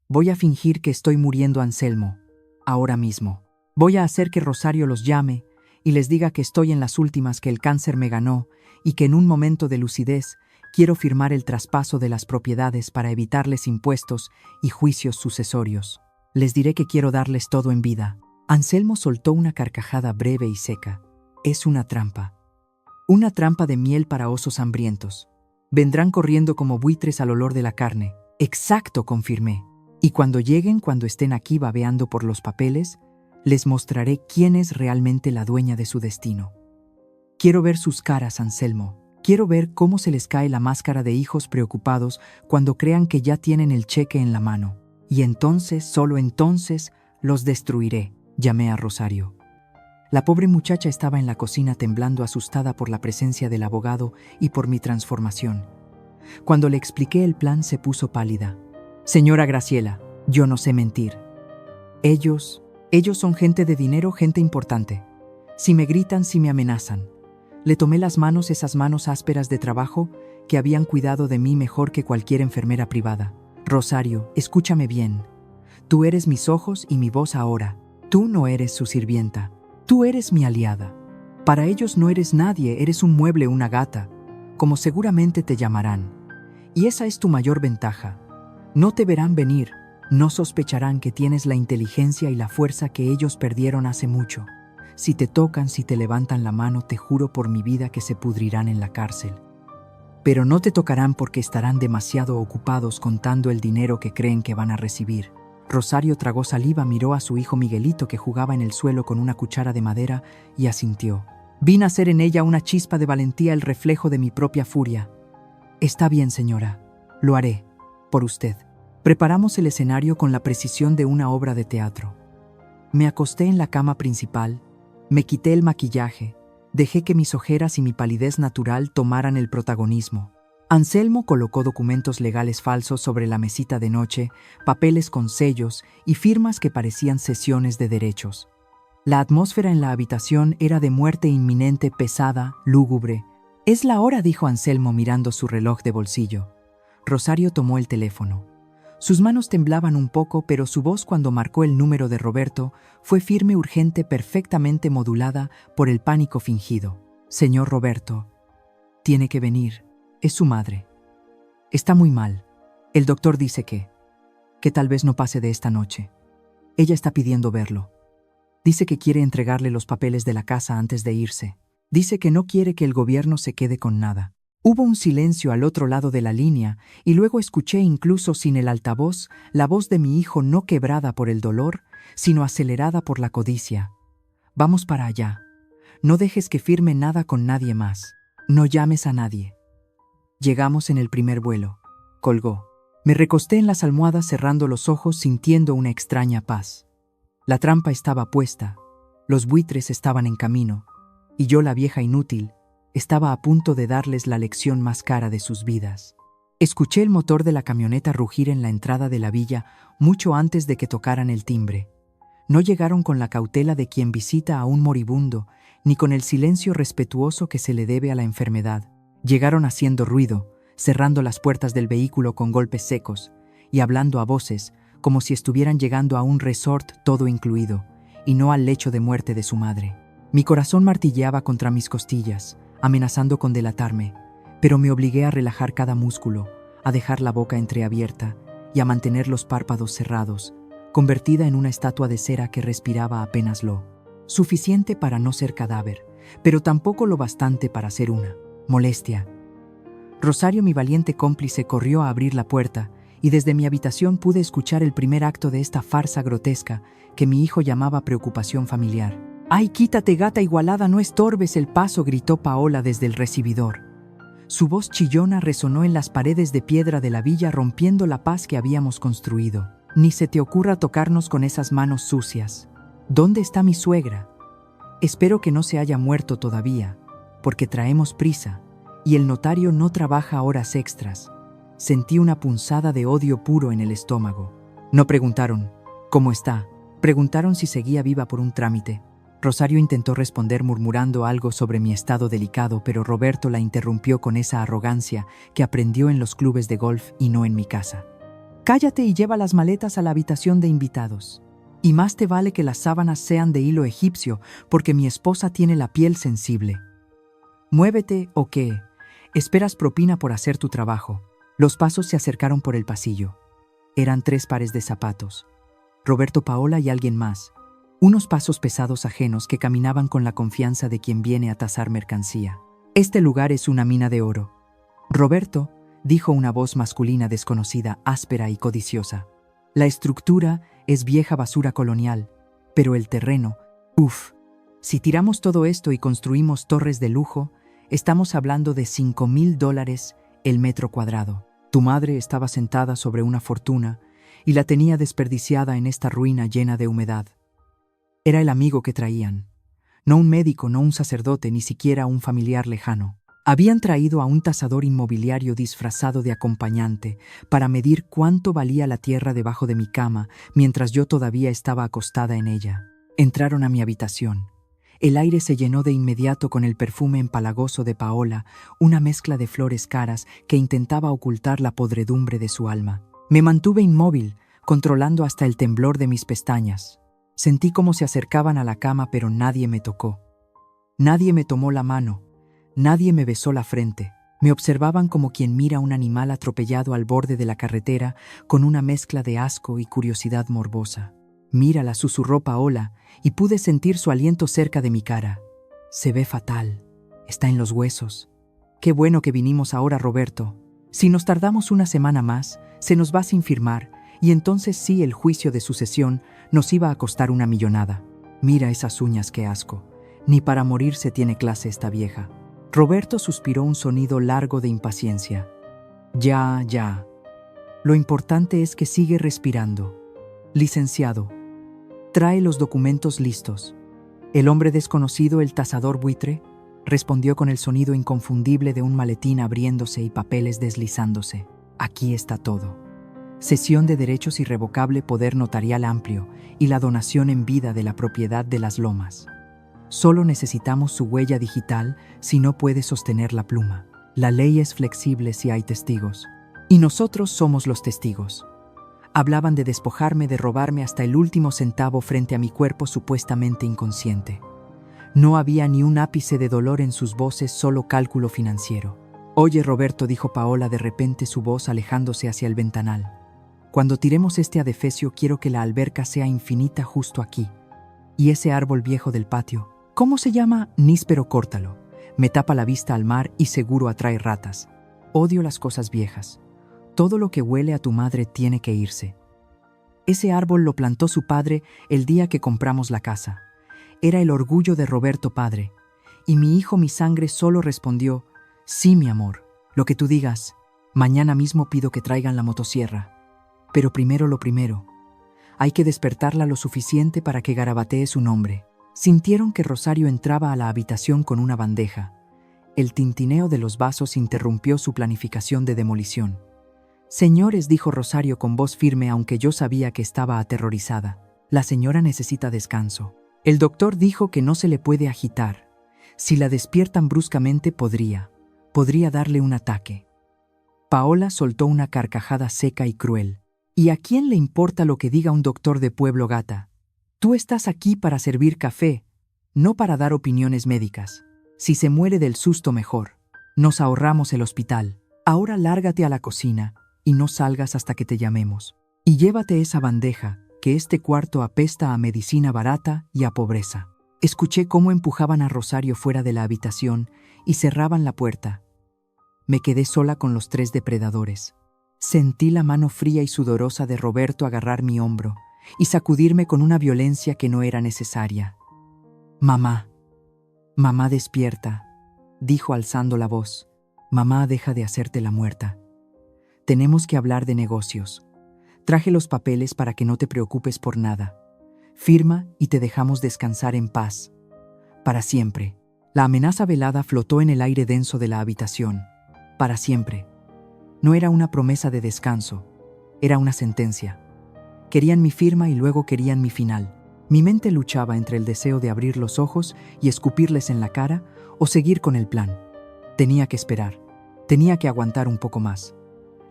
Voy a fingir que estoy muriendo, Anselmo, ahora mismo. Voy a hacer que Rosario los llame y les diga que estoy en las últimas, que el cáncer me ganó y que en un momento de lucidez quiero firmar el traspaso de las propiedades para evitarles impuestos y juicios sucesorios. Les diré que quiero darles todo en vida. Anselmo soltó una carcajada breve y seca. Es una trampa. Una trampa de miel para osos hambrientos. Vendrán corriendo como buitres al olor de la carne. Exacto, confirmé. Y cuando lleguen, cuando estén aquí babeando por los papeles, les mostraré quién es realmente la dueña de su destino. Quiero ver sus caras, Anselmo. Quiero ver cómo se les cae la máscara de hijos preocupados cuando crean que ya tienen el cheque en la mano. Y entonces, solo entonces, los destruiré. Llamé a Rosario. La pobre muchacha estaba en la cocina temblando, asustada por la presencia del abogado y por mi transformación. Cuando le expliqué el plan, se puso pálida. Señora Graciela, yo no sé mentir. Ellos son gente de dinero, gente importante. Si me gritan, si me amenazan. Le tomé las manos, esas manos ásperas de trabajo que habían cuidado de mí mejor que cualquier enfermera privada. Rosario, escúchame bien. Tú eres mis ojos y mi voz ahora. Tú no eres su sirvienta. Tú eres mi aliada. Para ellos no eres nadie, eres un mueble, una gata, como seguramente te llamarán. Y esa es tu mayor ventaja. No te verán venir, no sospecharán que tienes la inteligencia y la fuerza que ellos perdieron hace mucho. Si te tocan, si te levantan la mano, te juro por mi vida que se pudrirán en la cárcel. Pero no te tocarán porque estarán demasiado ocupados contando el dinero que creen que van a recibir. Rosario tragó saliva, miró a su hijo Miguelito que jugaba en el suelo con una cuchara de madera y asintió. Vi nacer en ella una chispa de valentía, el reflejo de mi propia furia. Está bien, señora, lo haré, por usted. Preparamos el escenario con la precisión de una obra de teatro. Me acosté en la cama principal, me quité el maquillaje, dejé que mis ojeras y mi palidez natural tomaran el protagonismo. Anselmo colocó documentos legales falsos sobre la mesita de noche, papeles con sellos y firmas que parecían cesiones de derechos. La atmósfera en la habitación era de muerte inminente, pesada, lúgubre. «Es la hora», dijo Anselmo mirando su reloj de bolsillo. Rosario tomó el teléfono. Sus manos temblaban un poco, pero su voz cuando marcó el número de Roberto fue firme, urgente, perfectamente modulada por el pánico fingido. «Señor Roberto, tiene que venir. Es su madre. Está muy mal. El doctor dice que tal vez no pase de esta noche. Ella está pidiendo verlo. Dice que quiere entregarle los papeles de la casa antes de irse. Dice que no quiere que el gobierno se quede con nada». Hubo un silencio al otro lado de la línea y luego escuché, incluso sin el altavoz, la voz de mi hijo, no quebrada por el dolor, sino acelerada por la codicia. «Vamos para allá. No dejes que firme nada con nadie más. No llames a nadie». Llegamos en el primer vuelo. Colgó. Me recosté en las almohadas cerrando los ojos, sintiendo una extraña paz. La trampa estaba puesta, los buitres estaban en camino, y yo, la vieja inútil, estaba a punto de darles la lección más cara de sus vidas. Escuché el motor de la camioneta rugir en la entrada de la villa mucho antes de que tocaran el timbre. No llegaron con la cautela de quien visita a un moribundo, ni con el silencio respetuoso que se le debe a la enfermedad. Llegaron haciendo ruido, cerrando las puertas del vehículo con golpes secos y hablando a voces, como si estuvieran llegando a un resort todo incluido, y no al lecho de muerte de su madre. Mi corazón martilleaba contra mis costillas, amenazando con delatarme, pero me obligué a relajar cada músculo, a dejar la boca entreabierta y a mantener los párpados cerrados, convertida en una estatua de cera que respiraba apenas lo suficiente para no ser cadáver, pero tampoco lo bastante para ser una molestia. Rosario, mi valiente cómplice, corrió a abrir la puerta y desde mi habitación pude escuchar el primer acto de esta farsa grotesca que mi hijo llamaba preocupación familiar. «¡Ay, quítate, gata igualada, no estorbes el paso!», gritó Paola desde el recibidor. Su voz chillona resonó en las paredes de piedra de la villa, rompiendo la paz que habíamos construido. «Ni se te ocurra tocarnos con esas manos sucias. ¿Dónde está mi suegra? Espero que no se haya muerto todavía, porque traemos prisa, y el notario no trabaja horas extras». Sentí una punzada de odio puro en el estómago. No preguntaron, ¿cómo está? Preguntaron si seguía viva por un trámite. Rosario intentó responder murmurando algo sobre mi estado delicado, pero Roberto la interrumpió con esa arrogancia que aprendió en los clubes de golf y no en mi casa. Cállate y lleva las maletas a la habitación de invitados. Y más te vale que las sábanas sean de hilo egipcio, porque mi esposa tiene la piel sensible. Muévete, ¿o qué? Esperas propina por hacer tu trabajo. Los pasos se acercaron por el pasillo. Eran 3 pares de zapatos. Roberto, Paola y alguien más. Unos pasos pesados ajenos que caminaban con la confianza de quien viene a tasar mercancía. Este lugar es una mina de oro. Roberto, dijo una voz masculina desconocida, áspera y codiciosa. La estructura es vieja basura colonial, pero el terreno, uff. Si tiramos todo esto y construimos torres de lujo, estamos hablando de $5,000 el metro cuadrado. Tu madre estaba sentada sobre una fortuna y la tenía desperdiciada en esta ruina llena de humedad. Era el amigo que traían. No un médico, no un sacerdote, ni siquiera un familiar lejano. Habían traído a un tasador inmobiliario disfrazado de acompañante para medir cuánto valía la tierra debajo de mi cama mientras yo todavía estaba acostada en ella. Entraron a mi habitación. El aire se llenó de inmediato con el perfume empalagoso de Paola, una mezcla de flores caras que intentaba ocultar la podredumbre de su alma. Me mantuve inmóvil, controlando hasta el temblor de mis pestañas. Sentí cómo se acercaban a la cama, pero nadie me tocó. Nadie me tomó la mano. Nadie me besó la frente. Me observaban como quien mira a un animal atropellado al borde de la carretera con una mezcla de asco y curiosidad morbosa. Mírala, susurró Paola, y pude sentir su aliento cerca de mi cara. Se ve fatal. Está en los huesos. Qué bueno que vinimos ahora, Roberto. Si nos tardamos una semana más, se nos va sin firmar, y entonces sí, el juicio de sucesión nos iba a costar una millonada. Mira esas uñas, qué asco. Ni para morirse tiene clase esta vieja. Roberto suspiró un sonido largo de impaciencia. Ya. Lo importante es que sigue respirando. Licenciado, trae los documentos listos. El hombre desconocido, el tasador buitre, respondió con el sonido inconfundible de un maletín abriéndose y papeles deslizándose. Aquí está todo. Cesión de derechos irrevocable, poder notarial amplio y la donación en vida de la propiedad de las lomas. Solo necesitamos su huella digital si no puede sostener la pluma. La ley es flexible si hay testigos. Y nosotros somos los testigos. Hablaban de despojarme, de robarme hasta el último centavo frente a mi cuerpo supuestamente inconsciente. No había ni un ápice de dolor en sus voces, solo cálculo financiero. Oye, Roberto, dijo Paola de repente, su voz alejándose hacia el ventanal. Cuando tiremos este adefesio, quiero que la alberca sea infinita justo aquí. Y ese árbol viejo del patio, ¿cómo se llama? Níspero, córtalo. Me tapa la vista al mar y seguro atrae ratas. Odio las cosas viejas. Todo lo que huele a tu madre tiene que irse. Ese árbol lo plantó su padre el día que compramos la casa. Era el orgullo de Roberto padre. Y mi hijo, mi sangre, solo respondió: sí, mi amor, lo que tú digas. Mañana mismo pido que traigan la motosierra. Pero primero lo primero. Hay que despertarla lo suficiente para que garabatee su nombre. Sintieron que Rosario entraba a la habitación con una bandeja. El tintineo de los vasos interrumpió su planificación de demolición. Señores, dijo Rosario con voz firme, aunque yo sabía que estaba aterrorizada. La señora necesita descanso. El doctor dijo que no se le puede agitar. Si la despiertan bruscamente podría darle un ataque. Paola soltó una carcajada seca y cruel. ¿Y a quién le importa lo que diga un doctor de pueblo, gata? Tú estás aquí para servir café, no para dar opiniones médicas. Si se muere del susto, mejor. Nos ahorramos el hospital. Ahora lárgate a la cocina y no salgas hasta que te llamemos. Y llévate esa bandeja, que este cuarto apesta a medicina barata y a pobreza. Escuché cómo empujaban a Rosario fuera de la habitación y cerraban la puerta. Me quedé sola con los 3 depredadores. Sentí la mano fría y sudorosa de Roberto agarrar mi hombro y sacudirme con una violencia que no era necesaria. Mamá, despierta, dijo alzando la voz. Mamá, deja de hacerte la muerta. Tenemos que hablar de negocios. Traje los papeles para que no te preocupes por nada. Firma y te dejamos descansar en paz. Para siempre. La amenaza velada flotó en el aire denso de la habitación. Para siempre. No era una promesa de descanso, era una sentencia. Querían mi firma y luego querían mi final. Mi mente luchaba entre el deseo de abrir los ojos y escupirles en la cara o seguir con el plan. Tenía que esperar. Tenía que aguantar un poco más.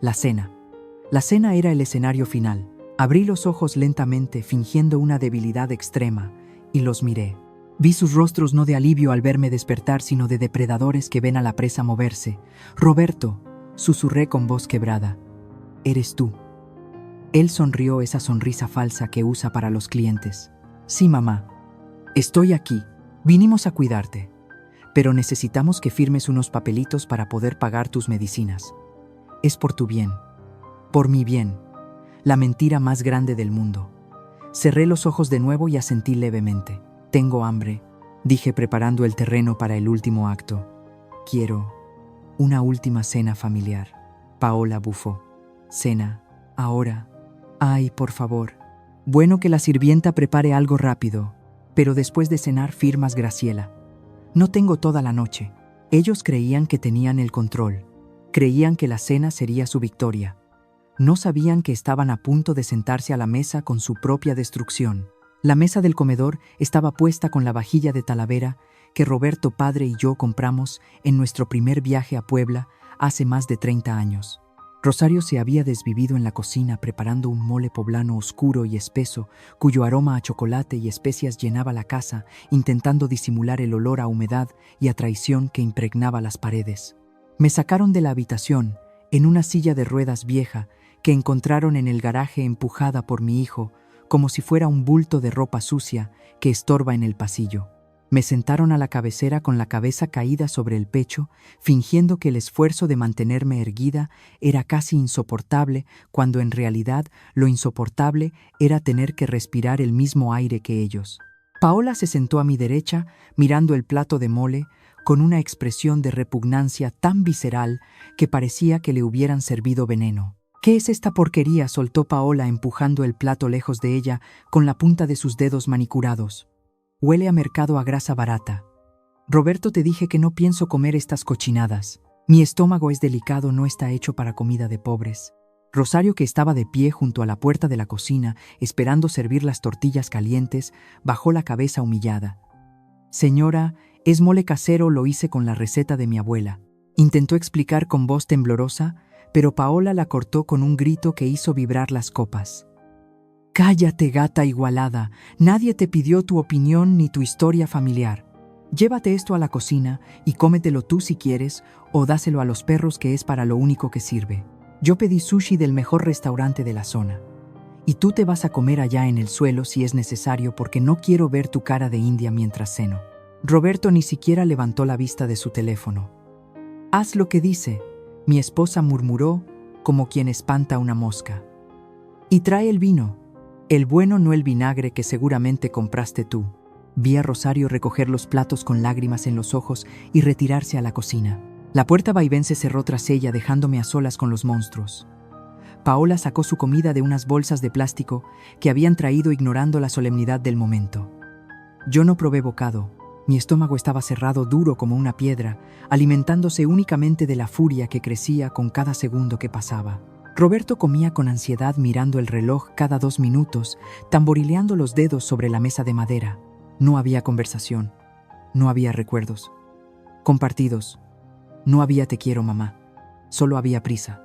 La cena. La cena era el escenario final. Abrí los ojos lentamente, fingiendo una debilidad extrema, y los miré. Vi sus rostros no de alivio al verme despertar, sino de depredadores que ven a la presa moverse. «Roberto», susurré con voz quebrada, «eres tú». Él sonrió, esa sonrisa falsa que usa para los clientes. «Sí, mamá. Estoy aquí. Vinimos a cuidarte. Pero necesitamos que firmes unos papelitos para poder pagar tus medicinas. Es por tu bien. Por mi bien. La mentira más grande del mundo». Cerré los ojos de nuevo y asentí levemente. «Tengo hambre», dije preparando el terreno para el último acto. «Quiero una última cena familiar». Paola bufó. «¿Cena? Ahora? Ay, por favor. Bueno, que la sirvienta prepare algo rápido. Pero después de cenar firmas, Graciela. No tengo toda la noche». Ellos creían que tenían el control. Creían que la cena sería su victoria. No sabían que estaban a punto de sentarse a la mesa con su propia destrucción. La mesa del comedor estaba puesta con la vajilla de Talavera que Roberto padre y yo compramos en nuestro primer viaje a Puebla hace más de 30 años. Rosario se había desvivido en la cocina preparando un mole poblano oscuro y espeso, cuyo aroma a chocolate y especias llenaba la casa, intentando disimular el olor a humedad y a traición que impregnaba las paredes. Me sacaron de la habitación en una silla de ruedas vieja que encontraron en el garaje, empujada por mi hijo, como si fuera un bulto de ropa sucia que estorba en el pasillo. Me sentaron a la cabecera con la cabeza caída sobre el pecho, fingiendo que el esfuerzo de mantenerme erguida era casi insoportable, cuando en realidad lo insoportable era tener que respirar el mismo aire que ellos. Paola se sentó a mi derecha, mirando el plato de mole, con una expresión de repugnancia tan visceral que parecía que le hubieran servido veneno. «¿Qué es esta porquería?», soltó Paola, empujando el plato lejos de ella con la punta de sus dedos manicurados. «Huele a mercado, a grasa barata. Roberto, te dije que no pienso comer estas cochinadas. Mi estómago es delicado, no está hecho para comida de pobres». Rosario, que estaba de pie junto a la puerta de la cocina, esperando servir las tortillas calientes, bajó la cabeza humillada. «Señora, es mole casero, lo hice con la receta de mi abuela», intentó explicar con voz temblorosa, pero Paola la cortó con un grito que hizo vibrar las copas. «Cállate, gata igualada, nadie te pidió tu opinión ni tu historia familiar. Llévate esto a la cocina y cómetelo tú si quieres, o dáselo a los perros, que es para lo único que sirve. Yo pedí sushi del mejor restaurante de la zona. Y tú te vas a comer allá en el suelo si es necesario, porque no quiero ver tu cara de india mientras ceno». Roberto ni siquiera levantó la vista de su teléfono. «Haz lo que dice», mi esposa murmuró, como quien espanta una mosca. «Y trae el vino. El bueno, no el vinagre que seguramente compraste tú». Vi a Rosario recoger los platos con lágrimas en los ojos y retirarse a la cocina. La puerta vaivén se cerró tras ella, dejándome a solas con los monstruos. Paola sacó su comida de unas bolsas de plástico que habían traído, ignorando la solemnidad del momento. Yo no probé bocado. Mi estómago estaba cerrado, duro como una piedra, alimentándose únicamente de la furia que crecía con cada segundo que pasaba. Roberto comía con ansiedad, mirando el reloj cada 2 minutos, tamborileando los dedos sobre la mesa de madera. No había conversación. No había recuerdos compartidos. No había «te quiero, mamá». Solo había prisa.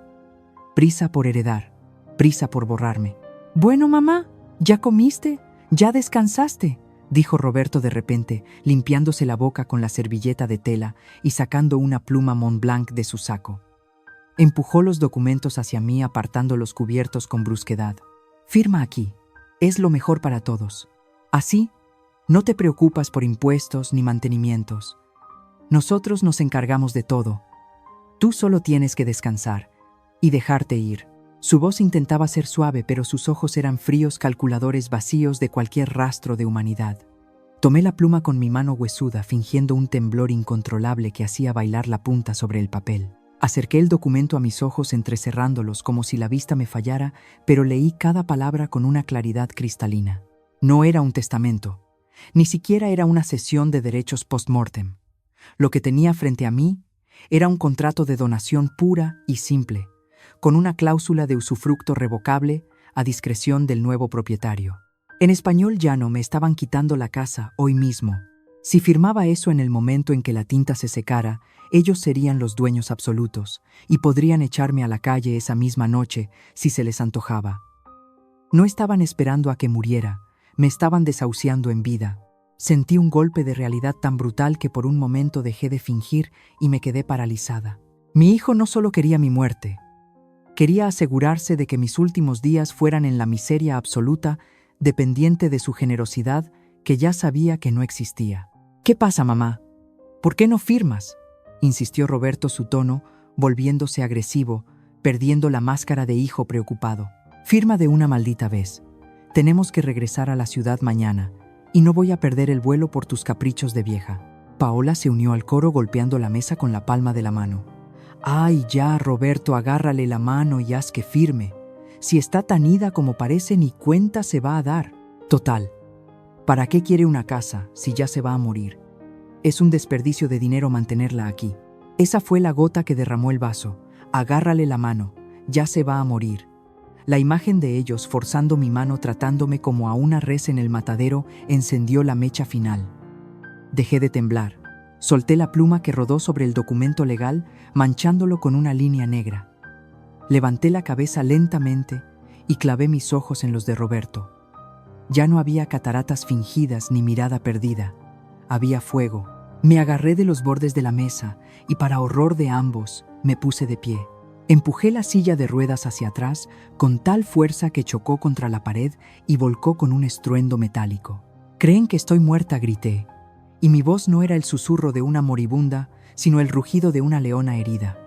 Prisa por heredar. Prisa por borrarme. «Bueno, mamá, ¿ya comiste? ¿Ya descansaste?», dijo Roberto de repente, limpiándose la boca con la servilleta de tela y sacando una pluma Montblanc de su saco. Empujó los documentos hacia mí, apartando los cubiertos con brusquedad. «Firma aquí. Es lo mejor para todos. Así, no te preocupas por impuestos ni mantenimientos. Nosotros nos encargamos de todo. Tú solo tienes que descansar y dejarte ir». Su voz intentaba ser suave, pero sus ojos eran fríos, calculadores, vacíos de cualquier rastro de humanidad. Tomé la pluma con mi mano huesuda, fingiendo un temblor incontrolable que hacía bailar la punta sobre el papel. Acerqué el documento a mis ojos, entrecerrándolos como si la vista me fallara, pero leí cada palabra con una claridad cristalina. No era un testamento, ni siquiera era una cesión de derechos post-mortem. Lo que tenía frente a mí era un contrato de donación pura y simple, con una cláusula de usufructo revocable a discreción del nuevo propietario. En español llano me estaban quitando la casa hoy mismo. Si firmaba eso en el momento en que la tinta se secara, ellos serían los dueños absolutos y podrían echarme a la calle esa misma noche si se les antojaba. No estaban esperando a que muriera, me estaban desahuciando en vida. Sentí un golpe de realidad tan brutal que por un momento dejé de fingir y me quedé paralizada. Mi hijo no solo quería mi muerte, quería asegurarse de que mis últimos días fueran en la miseria absoluta, dependiente de su generosidad que ya sabía que no existía. «¿Qué pasa, mamá? ¿Por qué no firmas?», insistió Roberto, su tono volviéndose agresivo, perdiendo la máscara de hijo preocupado. «Firma de una maldita vez. Tenemos que regresar a la ciudad mañana, y no voy a perder el vuelo por tus caprichos de vieja». Paola se unió al coro golpeando la mesa con la palma de la mano. «Ay, ya, Roberto, agárrale la mano y haz que firme. Si está tan ida como parece, ni cuenta se va a dar. Total, ¿para qué quiere una casa si ya se va a morir? Es un desperdicio de dinero mantenerla aquí». Esa fue la gota que derramó el vaso. «Agárrale la mano, ya se va a morir». La imagen de ellos forzando mi mano, tratándome como a una res en el matadero, encendió la mecha final. Dejé de temblar. Solté la pluma que rodó sobre el documento legal, manchándolo con una línea negra. Levanté la cabeza lentamente y clavé mis ojos en los de Roberto. Ya no había cataratas fingidas ni mirada perdida. Había fuego. Me agarré de los bordes de la mesa y, para horror de ambos, me puse de pie. Empujé la silla de ruedas hacia atrás con tal fuerza que chocó contra la pared y volcó con un estruendo metálico. «Creen que estoy muerta», grité, y mi voz no era el susurro de una moribunda, sino el rugido de una leona herida.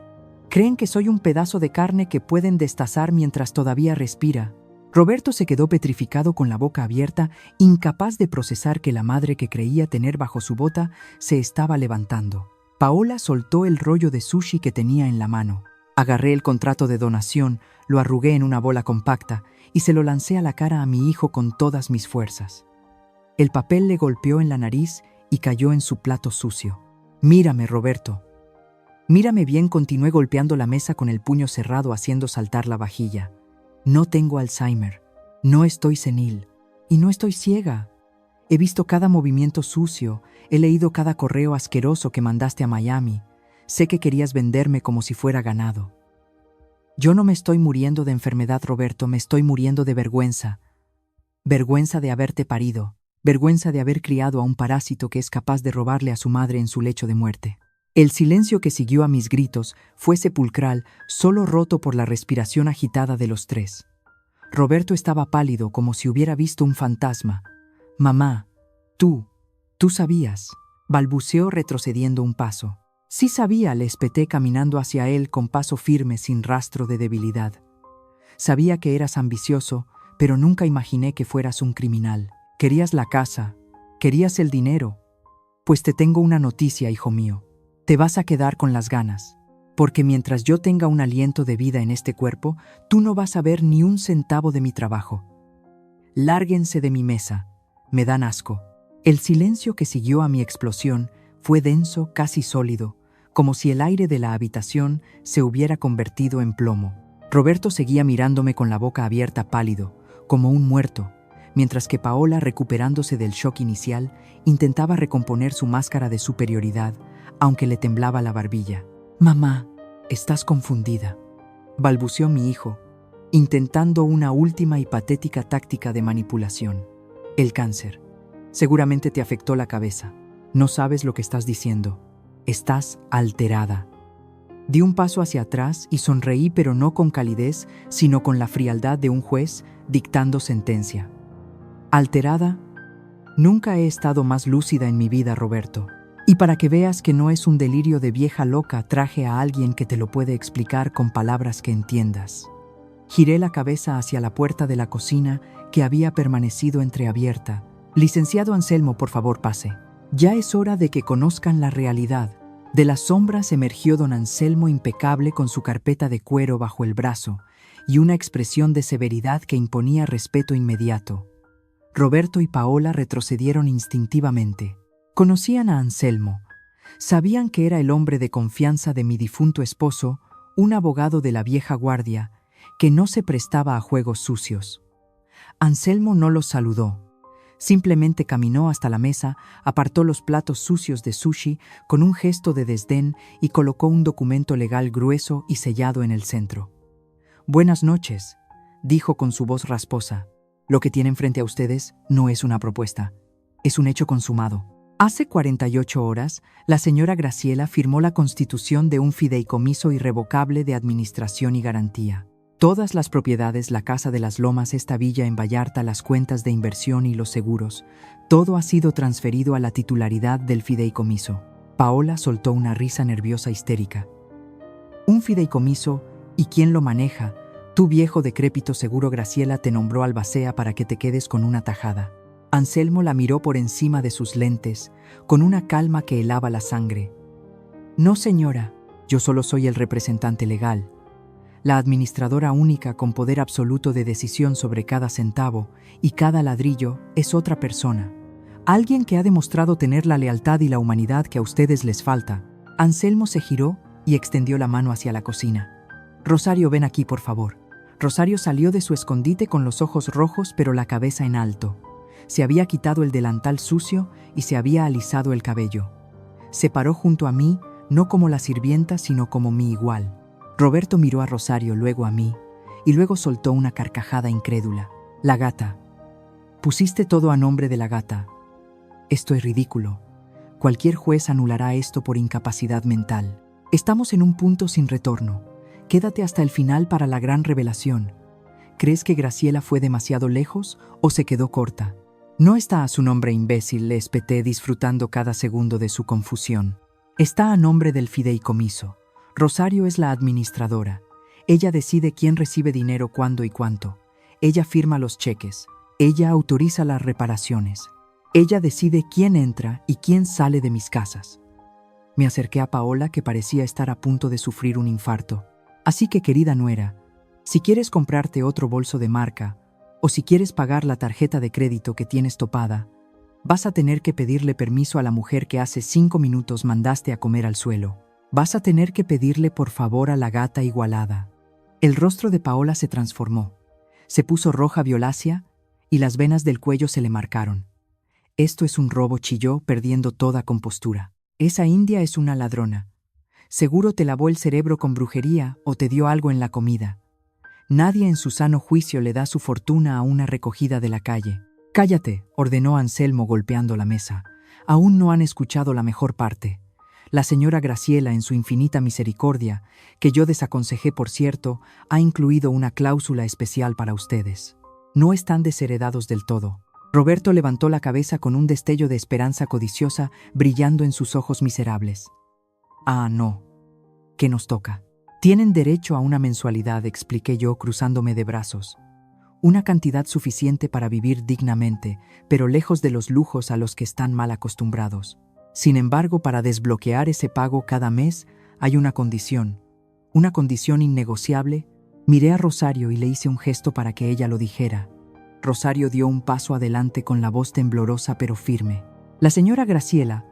«Creen que soy un pedazo de carne que pueden destazar mientras todavía respira». Roberto se quedó petrificado con la boca abierta, incapaz de procesar que la madre que creía tener bajo su bota se estaba levantando. Paola soltó el rollo de sushi que tenía en la mano. Agarré el contrato de donación, lo arrugué en una bola compacta y se lo lancé a la cara a mi hijo con todas mis fuerzas. El papel le golpeó en la nariz y cayó en su plato sucio. «Mírame, Roberto. Mírame bien», continué golpeando la mesa con el puño cerrado, haciendo saltar la vajilla. «No tengo Alzheimer, no estoy senil y no estoy ciega. He visto cada movimiento sucio, he leído cada correo asqueroso que mandaste a Miami. Sé que querías venderme como si fuera ganado. Yo no me estoy muriendo de enfermedad, Roberto, me estoy muriendo de vergüenza. Vergüenza de haberte parido, vergüenza de haber criado a un parásito que es capaz de robarle a su madre en su lecho de muerte». El silencio que siguió a mis gritos fue sepulcral, solo roto por la respiración agitada de los tres. Roberto estaba pálido, como si hubiera visto un fantasma. «Mamá, tú sabías», balbuceó retrocediendo un paso. «Sí sabía», le espeté caminando hacia él con paso firme, sin rastro de debilidad. «Sabía que eras ambicioso, pero nunca imaginé que fueras un criminal. Querías la casa, querías el dinero. Pues te tengo una noticia, hijo mío. Te vas a quedar con las ganas, porque mientras yo tenga un aliento de vida en este cuerpo, tú no vas a ver ni un centavo de mi trabajo. Lárguense de mi mesa, me dan asco». El silencio que siguió a mi explosión fue denso, casi sólido, como si el aire de la habitación se hubiera convertido en plomo. Roberto seguía mirándome con la boca abierta, pálido, como un muerto, mientras que Paola, recuperándose del shock inicial, intentaba recomponer su máscara de superioridad, aunque le temblaba la barbilla. «Mamá, estás confundida», balbuceó mi hijo, intentando una última y patética táctica de manipulación. «El cáncer. Seguramente te afectó la cabeza. No sabes lo que estás diciendo. Estás alterada». Di un paso hacia atrás y sonreí, pero no con calidez, sino con la frialdad de un juez dictando sentencia. «¿Alterada? Nunca he estado más lúcida en mi vida, Roberto. Y para que veas que no es un delirio de vieja loca, traje a alguien que te lo puede explicar con palabras que entiendas». Giré la cabeza hacia la puerta de la cocina, que había permanecido entreabierta. «Licenciado Anselmo, por favor, pase. Ya es hora de que conozcan la realidad». De las sombras emergió don Anselmo, impecable, con su carpeta de cuero bajo el brazo y una expresión de severidad que imponía respeto inmediato. Roberto y Paola retrocedieron instintivamente. Conocían a Anselmo. Sabían que era el hombre de confianza de mi difunto esposo, un abogado de la vieja guardia, que no se prestaba a juegos sucios. Anselmo no los saludó. Simplemente caminó hasta la mesa, apartó los platos sucios de sushi con un gesto de desdén y colocó un documento legal grueso y sellado en el centro. «Buenas noches», dijo con su voz rasposa. «Lo que tienen frente a ustedes no es una propuesta, es un hecho consumado. Hace 48 horas, la señora Graciela firmó la constitución de un fideicomiso irrevocable de administración y garantía. Todas las propiedades, la Casa de las Lomas, esta villa en Vallarta, las cuentas de inversión y los seguros, todo ha sido transferido a la titularidad del fideicomiso». Paola soltó una risa nerviosa histérica. «¿Un fideicomiso? ¿Y quién lo maneja? Tu viejo decrépito seguro Graciela te nombró albacea para que te quedes con una tajada». Anselmo la miró por encima de sus lentes, con una calma que helaba la sangre. «No, señora, yo solo soy el representante legal. La administradora única con poder absoluto de decisión sobre cada centavo y cada ladrillo es otra persona. Alguien que ha demostrado tener la lealtad y la humanidad que a ustedes les falta». Anselmo se giró y extendió la mano hacia la cocina. «Rosario, ven aquí, por favor». Rosario salió de su escondite con los ojos rojos pero la cabeza en alto. Se había quitado el delantal sucio y se había alisado el cabello. Se paró junto a mí, no como la sirvienta, sino como mi igual. Roberto miró a Rosario, luego a mí, y luego soltó una carcajada incrédula. «La gata. Pusiste todo a nombre de la gata. Esto es ridículo. Cualquier juez anulará esto por incapacidad mental. Estamos en un punto sin retorno. Quédate hasta el final para la gran revelación. ¿Crees que Graciela fue demasiado lejos o se quedó corta?» «No está a su nombre, imbécil», le espeté, disfrutando cada segundo de su confusión. «Está a nombre del fideicomiso. Rosario es la administradora. Ella decide quién recibe dinero, cuándo y cuánto. Ella firma los cheques. Ella autoriza las reparaciones. Ella decide quién entra y quién sale de mis casas». Me acerqué a Paola, que parecía estar a punto de sufrir un infarto. «Así que, querida nuera, si quieres comprarte otro bolso de marca, o si quieres pagar la tarjeta de crédito que tienes topada, vas a tener que pedirle permiso a la mujer que hace 5 minutos mandaste a comer al suelo. Vas a tener que pedirle por favor a la gata igualada». El rostro de Paola se transformó. Se puso roja violácea y las venas del cuello se le marcaron. «Esto es un robo», chilló, perdiendo toda compostura. «Esa india es una ladrona. Seguro te lavó el cerebro con brujería o te dio algo en la comida. Nadie en su sano juicio le da su fortuna a una recogida de la calle». «Cállate», ordenó Anselmo golpeando la mesa. «Aún no han escuchado la mejor parte. La señora Graciela, en su infinita misericordia, que yo desaconsejé por cierto, ha incluido una cláusula especial para ustedes. No están desheredados del todo». Roberto levantó la cabeza con un destello de esperanza codiciosa brillando en sus ojos miserables. «Ah, no. ¿Qué nos toca?» «Tienen derecho a una mensualidad», expliqué yo, cruzándome de brazos. «Una cantidad suficiente para vivir dignamente, pero lejos de los lujos a los que están mal acostumbrados. Sin embargo, para desbloquear ese pago cada mes hay una condición innegociable». Miré a Rosario y le hice un gesto para que ella lo dijera. Rosario dio un paso adelante con la voz temblorosa pero firme. «La señora Graciela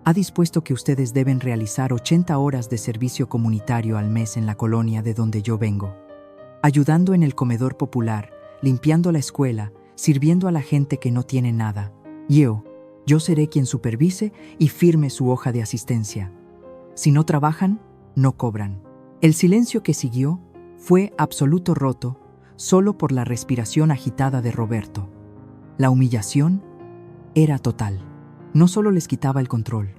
ha dispuesto que ustedes deben realizar 80 horas de servicio comunitario al mes en la colonia de donde yo vengo, ayudando en el comedor popular, limpiando la escuela, sirviendo a la gente que no tiene nada. Yo seré quien supervise y firme su hoja de asistencia. Si no trabajan, no cobran». El silencio que siguió fue absoluto, roto solo por la respiración agitada de Roberto. La humillación era total. No solo les quitaba el control,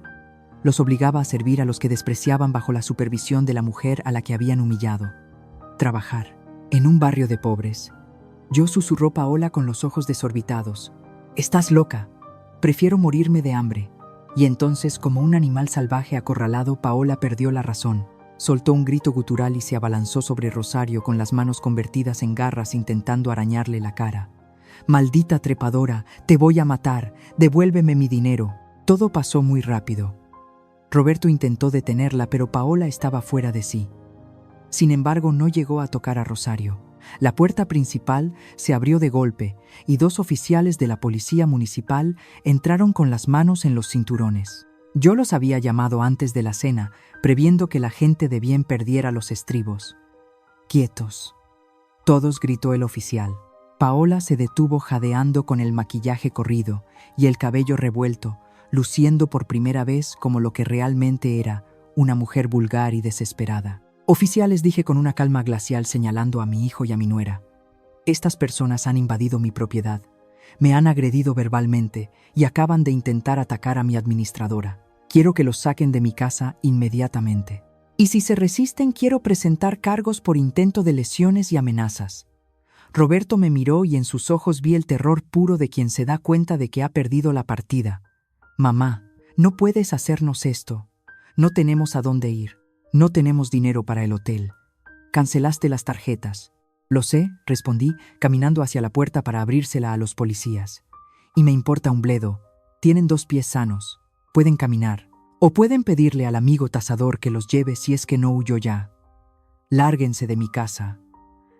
los obligaba a servir a los que despreciaban bajo la supervisión de la mujer a la que habían humillado. Trabajar en un barrio de pobres. «Yo», susurró Paola con los ojos desorbitados. «Estás loca. Prefiero morirme de hambre». Y entonces, como un animal salvaje acorralado, Paola perdió la razón. Soltó un grito gutural y se abalanzó sobre Rosario con las manos convertidas en garras intentando arañarle la cara. «Maldita trepadora, te voy a matar, devuélveme mi dinero». Todo pasó muy rápido. Roberto intentó detenerla, pero Paola estaba fuera de sí. Sin embargo, no llegó a tocar a Rosario. La puerta principal se abrió de golpe y 2 oficiales de la policía municipal entraron con las manos en los cinturones. Yo los había llamado antes de la cena, previendo que la gente de bien perdiera los estribos. «Quietos», Todos, gritó el oficial. Paola se detuvo jadeando con el maquillaje corrido y el cabello revuelto, luciendo por primera vez como lo que realmente era, una mujer vulgar y desesperada. Oficiales, dije con una calma glacial señalando a mi hijo y a mi nuera. Estas personas han invadido mi propiedad, me han agredido verbalmente y acaban de intentar atacar a mi administradora. Quiero que los saquen de mi casa inmediatamente. Y si se resisten, quiero presentar cargos por intento de lesiones y amenazas. Roberto me miró y en sus ojos vi el terror puro de quien se da cuenta de que ha perdido la partida. Mamá, no puedes hacernos esto. No tenemos a dónde ir. No tenemos dinero para el hotel. Cancelaste las tarjetas. Lo sé, respondí, caminando hacia la puerta para abrírsela a los policías. Y me importa un bledo. Tienen 2 pies sanos. Pueden caminar. O pueden pedirle al amigo tasador que los lleve si es que no huyó ya. Lárguense de mi casa.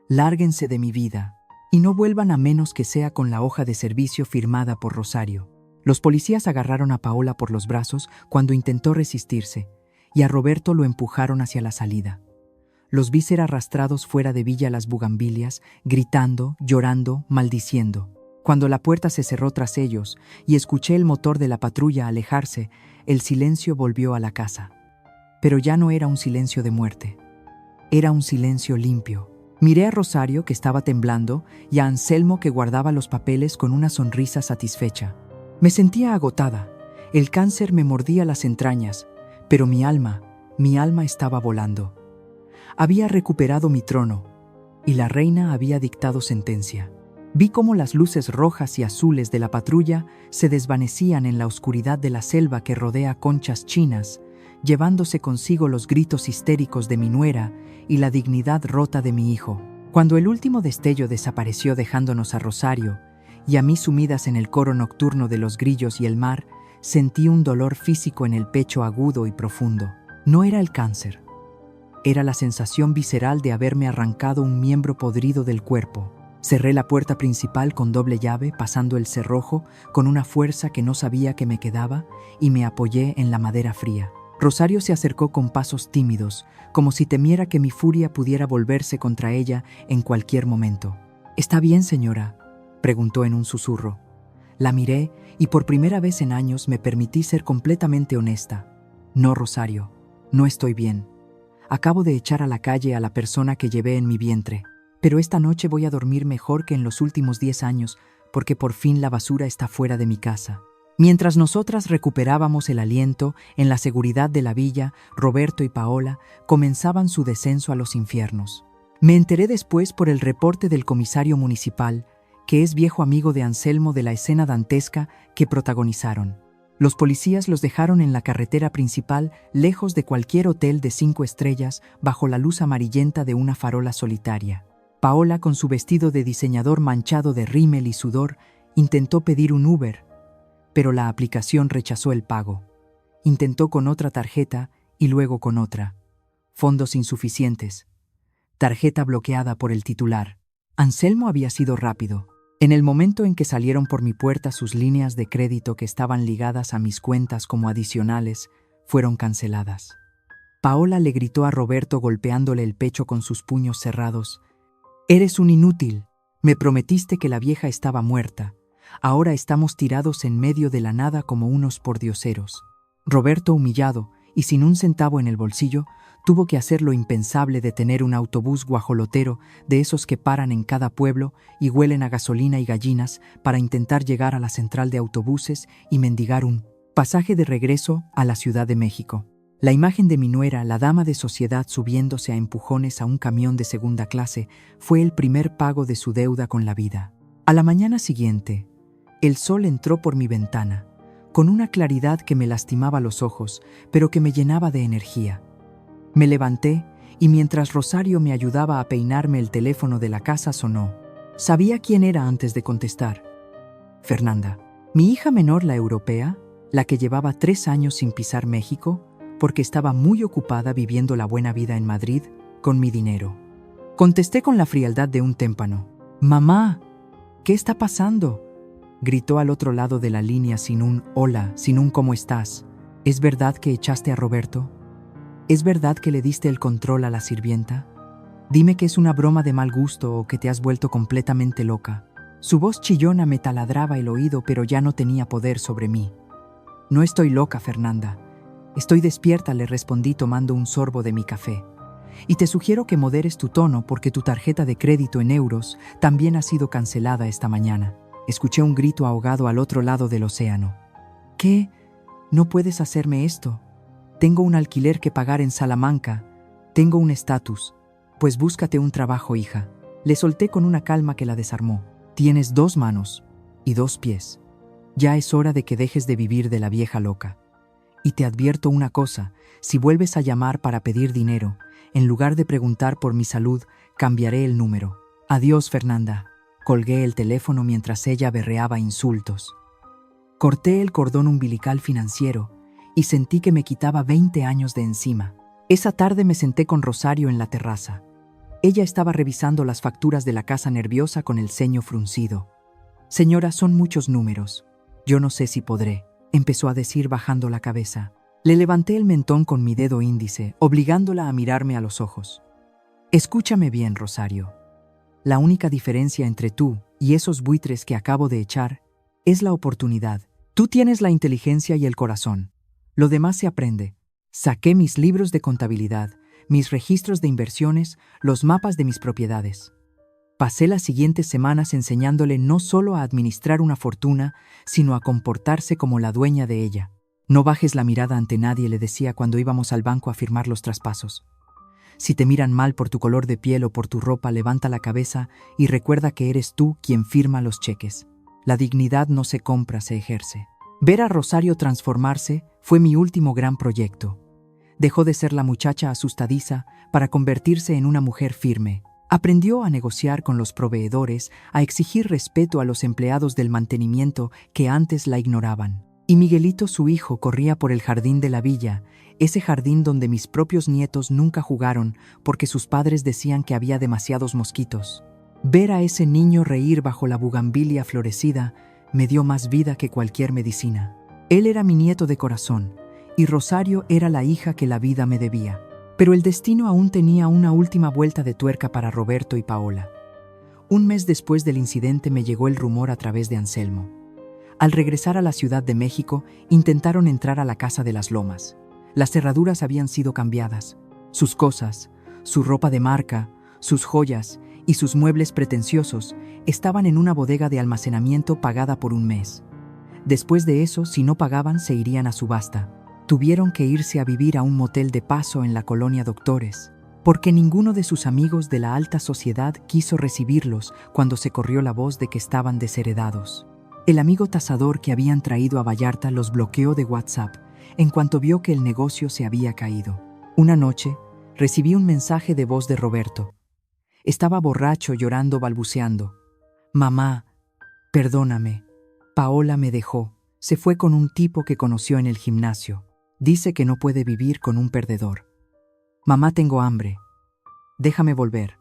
Lárguense de mi vida. Y no vuelvan a menos que sea con la hoja de servicio firmada por Rosario. Los policías agarraron a Paola por los brazos cuando intentó resistirse, y a Roberto lo empujaron hacia la salida. Los vi ser arrastrados fuera de Villa Las Bugambilias, gritando, llorando, maldiciendo. Cuando la puerta se cerró tras ellos y escuché el motor de la patrulla alejarse, el silencio volvió a la casa. Pero ya no era un silencio de muerte. Era un silencio limpio. Miré a Rosario, que estaba temblando, y a Anselmo, que guardaba los papeles con una sonrisa satisfecha. Me sentía agotada. El cáncer me mordía las entrañas, pero mi alma estaba volando. Había recuperado mi trono, y la reina había dictado sentencia. Vi cómo las luces rojas y azules de la patrulla se desvanecían en la oscuridad de la selva que rodea Conchas Chinas, llevándose consigo los gritos histéricos de mi nuera y la dignidad rota de mi hijo. Cuando el último destello desapareció dejándonos a Rosario y a mí sumidas en el coro nocturno de los grillos y el mar, sentí un dolor físico en el pecho agudo y profundo. No era el cáncer. Era la sensación visceral de haberme arrancado un miembro podrido del cuerpo. Cerré la puerta principal con doble llave, pasando el cerrojo con una fuerza que no sabía que me quedaba, y me apoyé en la madera fría. Rosario se acercó con pasos tímidos, como si temiera que mi furia pudiera volverse contra ella en cualquier momento. «¿Está bien, señora?», preguntó en un susurro. La miré y por primera vez en años me permití ser completamente honesta. «No, Rosario, no estoy bien. Acabo de echar a la calle a la persona que llevé en mi vientre. Pero esta noche voy a dormir mejor que en los últimos 10 años, porque por fin la basura está fuera de mi casa». Mientras nosotras recuperábamos el aliento en la seguridad de la villa, Roberto y Paola comenzaban su descenso a los infiernos. Me enteré después por el reporte del comisario municipal, que es viejo amigo de Anselmo, de la escena dantesca que protagonizaron. Los policías los dejaron en la carretera principal, lejos de cualquier hotel de 5 estrellas, bajo la luz amarillenta de una farola solitaria. Paola, con su vestido de diseñador manchado de rímel y sudor, intentó pedir un Uber, pero la aplicación rechazó el pago. Intentó con otra tarjeta y luego con otra. Fondos insuficientes. Tarjeta bloqueada por el titular. Anselmo había sido rápido. En el momento en que salieron por mi puerta sus líneas de crédito que estaban ligadas a mis cuentas como adicionales, fueron canceladas. Paola le gritó a Roberto golpeándole el pecho con sus puños cerrados. «Eres un inútil. Me prometiste que la vieja estaba muerta. Ahora estamos tirados en medio de la nada como unos pordioseros». Roberto, humillado y sin un centavo en el bolsillo, tuvo que hacer lo impensable de tener un autobús guajolotero de esos que paran en cada pueblo y huelen a gasolina y gallinas para intentar llegar a la central de autobuses y mendigar un pasaje de regreso a la Ciudad de México. La imagen de mi nuera, la dama de sociedad subiéndose a empujones a un camión de segunda clase, fue el primer pago de su deuda con la vida. A la mañana siguiente, el sol entró por mi ventana, con una claridad que me lastimaba los ojos, pero que me llenaba de energía. Me levanté y mientras Rosario me ayudaba a peinarme, el teléfono de la casa sonó. Sabía quién era antes de contestar. Fernanda, mi hija menor, la europea, la que llevaba 3 años sin pisar México, porque estaba muy ocupada viviendo la buena vida en Madrid con mi dinero. Contesté con la frialdad de un témpano. «Mamá, ¿qué está pasando?», gritó al otro lado de la línea sin un hola, sin un ¿cómo estás? ¿Es verdad que echaste a Roberto? ¿Es verdad que le diste el control a la sirvienta? Dime que es una broma de mal gusto o que te has vuelto completamente loca. Su voz chillona me taladraba el oído, pero ya no tenía poder sobre mí. No estoy loca, Fernanda. Estoy despierta, le respondí tomando un sorbo de mi café. Y te sugiero que moderes tu tono porque tu tarjeta de crédito en euros también ha sido cancelada esta mañana. Escuché un grito ahogado al otro lado del océano. ¿Qué? No puedes hacerme esto. Tengo un alquiler que pagar en Salamanca. Tengo un estatus. Pues búscate un trabajo, hija. Le solté con una calma que la desarmó. Tienes 2 manos y 2 pies. Ya es hora de que dejes de vivir de la vieja loca. Y te advierto una cosa, si vuelves a llamar para pedir dinero, en lugar de preguntar por mi salud, cambiaré el número. Adiós, Fernanda. Colgué el teléfono mientras ella berreaba insultos. Corté el cordón umbilical financiero y sentí que me quitaba 20 años de encima. Esa tarde me senté con Rosario en la terraza. Ella estaba revisando las facturas de la casa nerviosa con el ceño fruncido. Señora, son muchos números. Yo no sé si podré, empezó a decir bajando la cabeza. Le levanté el mentón con mi dedo índice, obligándola a mirarme a los ojos. Escúchame bien, Rosario. La única diferencia entre tú y esos buitres que acabo de echar es la oportunidad. Tú tienes la inteligencia y el corazón. Lo demás se aprende. Saqué mis libros de contabilidad, mis registros de inversiones, los mapas de mis propiedades. Pasé las siguientes semanas enseñándole no solo a administrar una fortuna, sino a comportarse como la dueña de ella. No bajes la mirada ante nadie, le decía cuando íbamos al banco a firmar los traspasos. Si te miran mal por tu color de piel o por tu ropa, levanta la cabeza y recuerda que eres tú quien firma los cheques. La dignidad no se compra, se ejerce. Ver a Rosario transformarse fue mi último gran proyecto. Dejó de ser la muchacha asustadiza para convertirse en una mujer firme. Aprendió a negociar con los proveedores, a exigir respeto a los empleados del mantenimiento que antes la ignoraban. Y Miguelito, su hijo, corría por el jardín de la villa, ese jardín donde mis propios nietos nunca jugaron porque sus padres decían que había demasiados mosquitos. Ver a ese niño reír bajo la bugambilia florecida me dio más vida que cualquier medicina. Él era mi nieto de corazón, y Rosario era la hija que la vida me debía. Pero el destino aún tenía una última vuelta de tuerca para Roberto y Paola. Un mes después del incidente me llegó el rumor a través de Anselmo. Al regresar a la Ciudad de México, intentaron entrar a la Casa de las Lomas. Las cerraduras habían sido cambiadas. Sus cosas, su ropa de marca, sus joyas y sus muebles pretenciosos estaban en una bodega de almacenamiento pagada por un mes. Después de eso, si no pagaban, se irían a subasta. Tuvieron que irse a vivir a un motel de paso en la colonia Doctores, porque ninguno de sus amigos de la alta sociedad quiso recibirlos cuando se corrió la voz de que estaban desheredados. El amigo tasador que habían traído a Vallarta los bloqueó de WhatsApp en cuanto vio que el negocio se había caído. Una noche, recibí un mensaje de voz de Roberto. Estaba borracho, llorando, balbuceando. Mamá, perdóname. Paola me dejó. Se fue con un tipo que conoció en el gimnasio. Dice que no puede vivir con un perdedor. Mamá, tengo hambre. Déjame volver.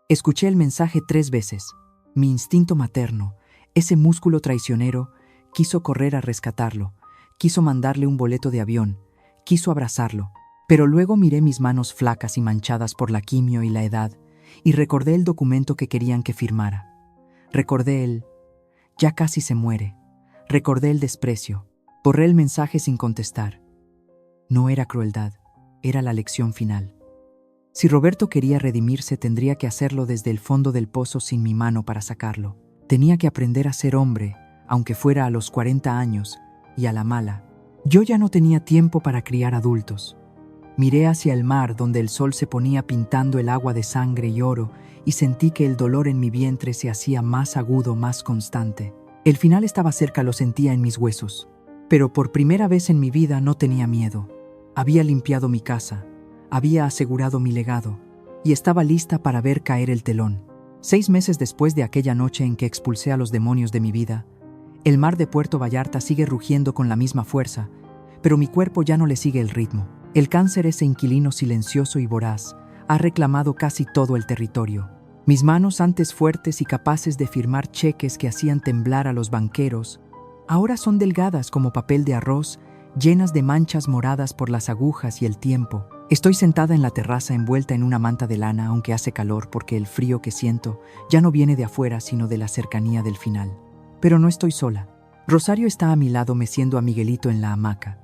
Escuché el mensaje 3 veces. Mi instinto materno, ese músculo traicionero, quiso correr a rescatarlo. Quiso mandarle un boleto de avión. Quiso abrazarlo. Pero luego miré mis manos flacas y manchadas por la quimio y la edad, y recordé el documento que querían que firmara. Recordé el ya casi se muere. Recordé el desprecio. Borré el mensaje sin contestar. No era crueldad, era la lección final. Si Roberto quería redimirse, tendría que hacerlo desde el fondo del pozo sin mi mano para sacarlo. Tenía que aprender a ser hombre, aunque fuera a los 40 años, y a la mala. Yo ya no tenía tiempo para criar adultos. Miré hacia el mar donde el sol se ponía pintando el agua de sangre y oro y sentí que el dolor en mi vientre se hacía más agudo, más constante. El final estaba cerca, lo sentía en mis huesos. Pero por primera vez en mi vida no tenía miedo. Había limpiado mi casa, había asegurado mi legado y estaba lista para ver caer el telón. 6 meses después de aquella noche en que expulsé a los demonios de mi vida, el mar de Puerto Vallarta sigue rugiendo con la misma fuerza, pero mi cuerpo ya no le sigue el ritmo. El cáncer, ese inquilino silencioso y voraz, ha reclamado casi todo el territorio. Mis manos, antes fuertes y capaces de firmar cheques que hacían temblar a los banqueros, ahora son delgadas como papel de arroz, llenas de manchas moradas por las agujas y el tiempo. Estoy sentada en la terraza envuelta en una manta de lana, aunque hace calor porque el frío que siento ya no viene de afuera, sino de la cercanía del final. Pero no estoy sola. Rosario está a mi lado meciendo a Miguelito en la hamaca,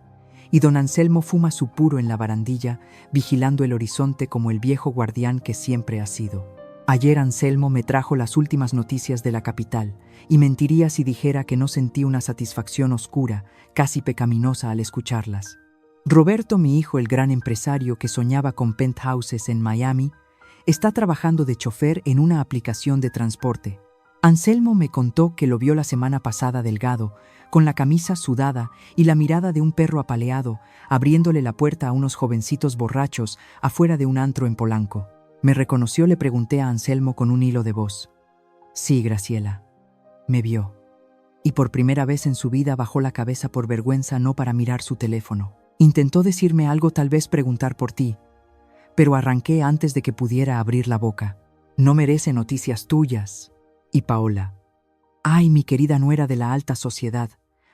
y don Anselmo fuma su puro en la barandilla, vigilando el horizonte como el viejo guardián que siempre ha sido. Ayer Anselmo me trajo las últimas noticias de la capital, y mentiría si dijera que no sentí una satisfacción oscura, casi pecaminosa al escucharlas. Roberto, mi hijo, el gran empresario que soñaba con penthouses en Miami, está trabajando de chofer en una aplicación de transporte. Anselmo me contó que lo vio la semana pasada delgado, con la camisa sudada y la mirada de un perro apaleado, abriéndole la puerta a unos jovencitos borrachos afuera de un antro en Polanco. ¿Me reconoció?, le pregunté a Anselmo con un hilo de voz. Sí, Graciela. Me vio. Y por primera vez en su vida bajó la cabeza por vergüenza, no para mirar su teléfono. Intentó decirme algo, tal vez preguntar por ti, pero arranqué antes de que pudiera abrir la boca. No merece noticias tuyas. Y Paola. Ay, mi querida nuera de la alta sociedad.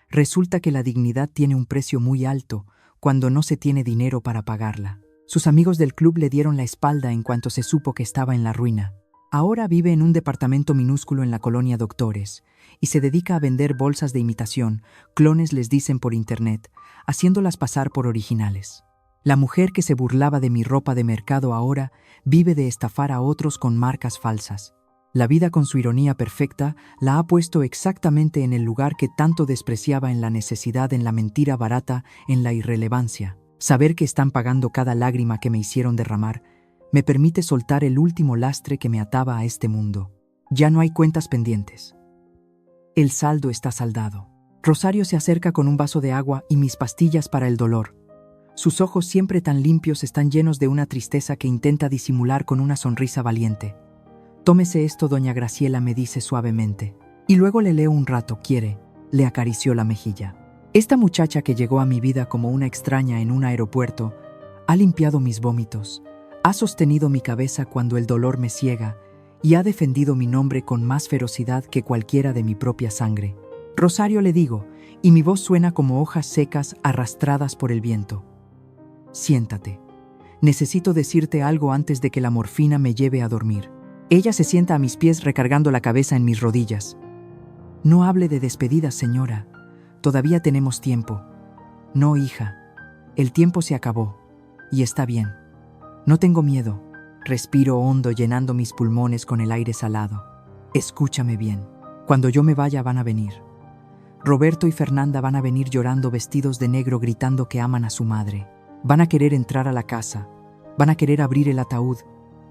Resulta que la dignidad tiene un precio muy alto cuando no se tiene dinero para pagarla. Sus amigos del club le dieron la espalda en cuanto se supo que estaba en la ruina. Ahora vive en un departamento minúsculo en la colonia Doctores y se dedica a vender bolsas de imitación, clones les dicen por internet, haciéndolas pasar por originales. La mujer que se burlaba de mi ropa de mercado ahora vive de estafar a otros con marcas falsas. La vida, con su ironía perfecta, la ha puesto exactamente en el lugar que tanto despreciaba, en la necesidad, en la mentira barata, en la irrelevancia. Saber que están pagando cada lágrima que me hicieron derramar me permite soltar el último lastre que me ataba a este mundo. Ya no hay cuentas pendientes. El saldo está saldado. Rosario se acerca con un vaso de agua y mis pastillas para el dolor. Sus ojos, siempre tan limpios, están llenos de una tristeza que intenta disimular con una sonrisa valiente. Tómese esto, doña Graciela, me dice suavemente. Y luego le leo un rato, ¿quiere? Le acarició la mejilla. Esta muchacha que llegó a mi vida como una extraña en un aeropuerto, ha limpiado mis vómitos, ha sostenido mi cabeza cuando el dolor me ciega y ha defendido mi nombre con más ferocidad que cualquiera de mi propia sangre. Rosario, le digo, y mi voz suena como hojas secas arrastradas por el viento. Siéntate. Necesito decirte algo antes de que la morfina me lleve a dormir. Ella se sienta a mis pies recargando la cabeza en mis rodillas. No hable de despedidas, señora. Todavía tenemos tiempo. No, hija. El tiempo se acabó. Y está bien. No tengo miedo. Respiro hondo, llenando mis pulmones con el aire salado. Escúchame bien. Cuando yo me vaya van a venir. Roberto y Fernanda van a venir llorando, vestidos de negro, gritando que aman a su madre. Van a querer entrar a la casa. Van a querer abrir el ataúd.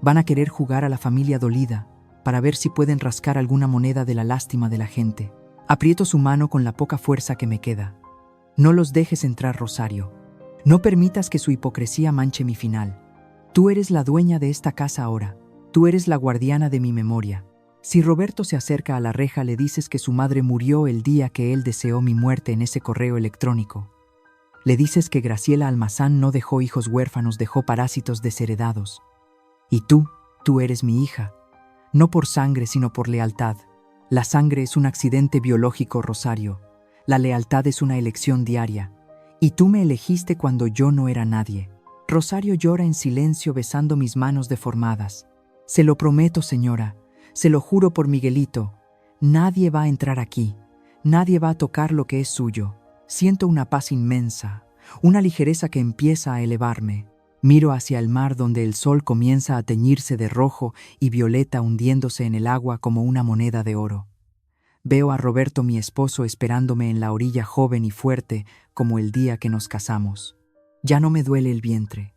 Van a querer jugar a la familia dolida para ver si pueden rascar alguna moneda de la lástima de la gente. Aprieto su mano con la poca fuerza que me queda. No los dejes entrar, Rosario. No permitas que su hipocresía manche mi final. Tú eres la dueña de esta casa ahora. Tú eres la guardiana de mi memoria. Si Roberto se acerca a la reja, le dices que su madre murió el día que él deseó mi muerte en ese correo electrónico. Le dices que Graciela Almazán no dejó hijos huérfanos, dejó parásitos desheredados. Y tú eres mi hija, no por sangre sino por lealtad. La sangre es un accidente biológico, Rosario. La lealtad es una elección diaria. Y tú me elegiste cuando yo no era nadie. Rosario llora en silencio, besando mis manos deformadas. Se lo prometo, señora, se lo juro por Miguelito. Nadie va a entrar aquí. Nadie va a tocar lo que es suyo. Siento una paz inmensa, una ligereza que empieza a elevarme. Miro hacia el mar, donde el sol comienza a teñirse de rojo y violeta, hundiéndose en el agua como una moneda de oro. Veo a Roberto, mi esposo, esperándome en la orilla, joven y fuerte como el día que nos casamos. Ya no me duele el vientre.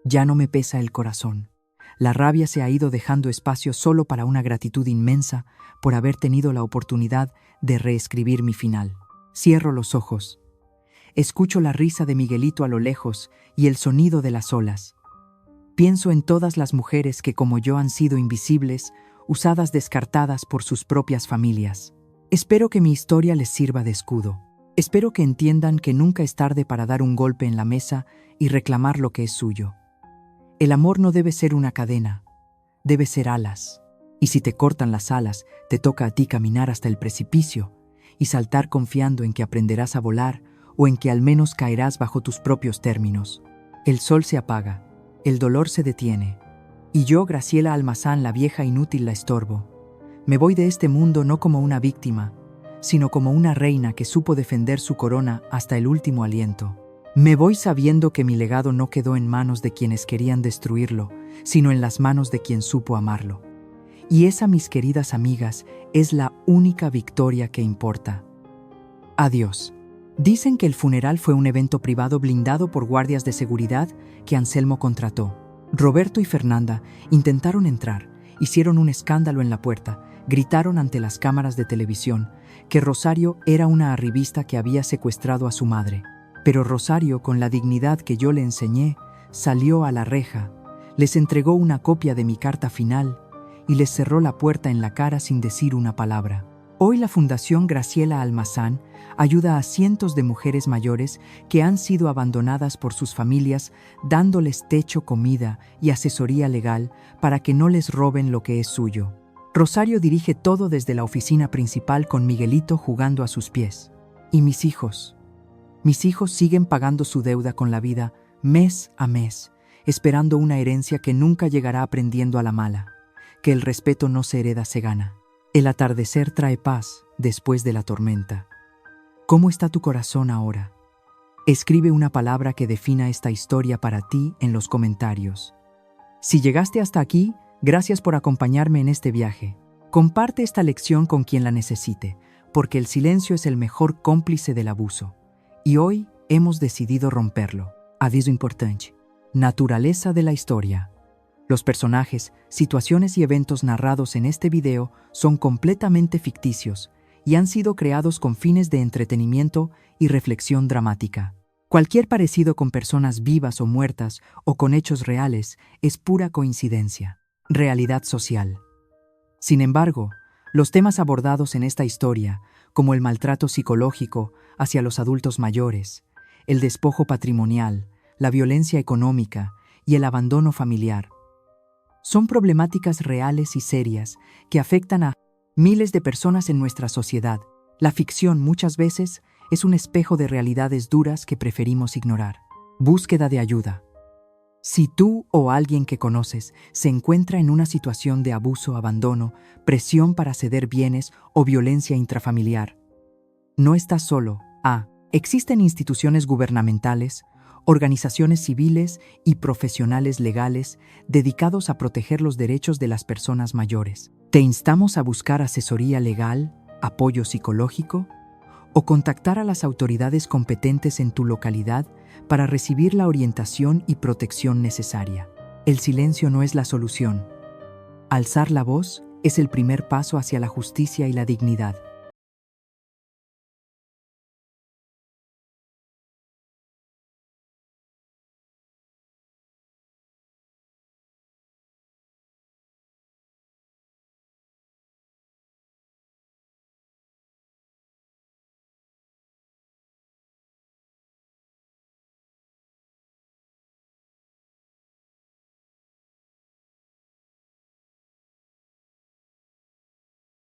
Ya no me pesa el corazón. La rabia se ha ido, dejando espacio solo para una gratitud inmensa por haber tenido la oportunidad de reescribir mi final. Cierro los ojos. Escucho la risa de Miguelito a lo lejos y el sonido de las olas. Pienso en todas las mujeres que, como yo, han sido invisibles, usadas, descartadas por sus propias familias. Espero que mi historia les sirva de escudo. Espero que entiendan que nunca es tarde para dar un golpe en la mesa y reclamar lo que es suyo. El amor no debe ser una cadena, debe ser alas. Y si te cortan las alas, te toca a ti caminar hasta el precipicio y saltar confiando en que aprenderás a volar, o en que al menos caerás bajo tus propios términos. El sol se apaga, el dolor se detiene, y yo, Graciela Almazán, la vieja inútil, la estorbo. Me voy de este mundo no como una víctima, sino como una reina que supo defender su corona hasta el último aliento. Me voy sabiendo que mi legado no quedó en manos de quienes querían destruirlo, sino en las manos de quien supo amarlo. Y esa, mis queridas amigas, es la única victoria que importa. Adiós. Dicen que el funeral fue un evento privado blindado por guardias de seguridad que Anselmo contrató. Roberto y Fernanda intentaron entrar, hicieron un escándalo en la puerta, gritaron ante las cámaras de televisión que Rosario era una arribista que había secuestrado a su madre. Pero Rosario, con la dignidad que yo le enseñé, salió a la reja, les entregó una copia de mi carta final y les cerró la puerta en la cara sin decir una palabra. Hoy la Fundación Graciela Almazán ayuda a cientos de mujeres mayores que han sido abandonadas por sus familias, dándoles techo, comida y asesoría legal para que no les roben lo que es suyo. Rosario dirige todo desde la oficina principal con Miguelito jugando a sus pies. Y mis hijos siguen pagando su deuda con la vida mes a mes, esperando una herencia que nunca llegará, aprendiendo a la mala, que el respeto no se hereda, se gana. El atardecer trae paz después de la tormenta. ¿Cómo está tu corazón ahora? Escribe una palabra que defina esta historia para ti en los comentarios. Si llegaste hasta aquí, gracias por acompañarme en este viaje. Comparte esta lección con quien la necesite, porque el silencio es el mejor cómplice del abuso. Y hoy hemos decidido romperlo. Aviso importante. Naturaleza de la historia. Los personajes, situaciones y eventos narrados en este video son completamente ficticios y han sido creados con fines de entretenimiento y reflexión dramática. Cualquier parecido con personas vivas o muertas o con hechos reales es pura coincidencia. Realidad social. Sin embargo, los temas abordados en esta historia, como el maltrato psicológico hacia los adultos mayores, el despojo patrimonial, la violencia económica y el abandono familiar, son problemáticas reales y serias que afectan a miles de personas en nuestra sociedad. La ficción muchas veces es un espejo de realidades duras que preferimos ignorar. Búsqueda de ayuda. Si tú o alguien que conoces se encuentra en una situación de abuso, abandono, presión para ceder bienes o violencia intrafamiliar, no estás solo. Existen instituciones gubernamentales, organizaciones civiles y profesionales legales dedicados a proteger los derechos de las personas mayores. Te instamos a buscar asesoría legal, apoyo psicológico o contactar a las autoridades competentes en tu localidad para recibir la orientación y protección necesaria. El silencio no es la solución. Alzar la voz es el primer paso hacia la justicia y la dignidad.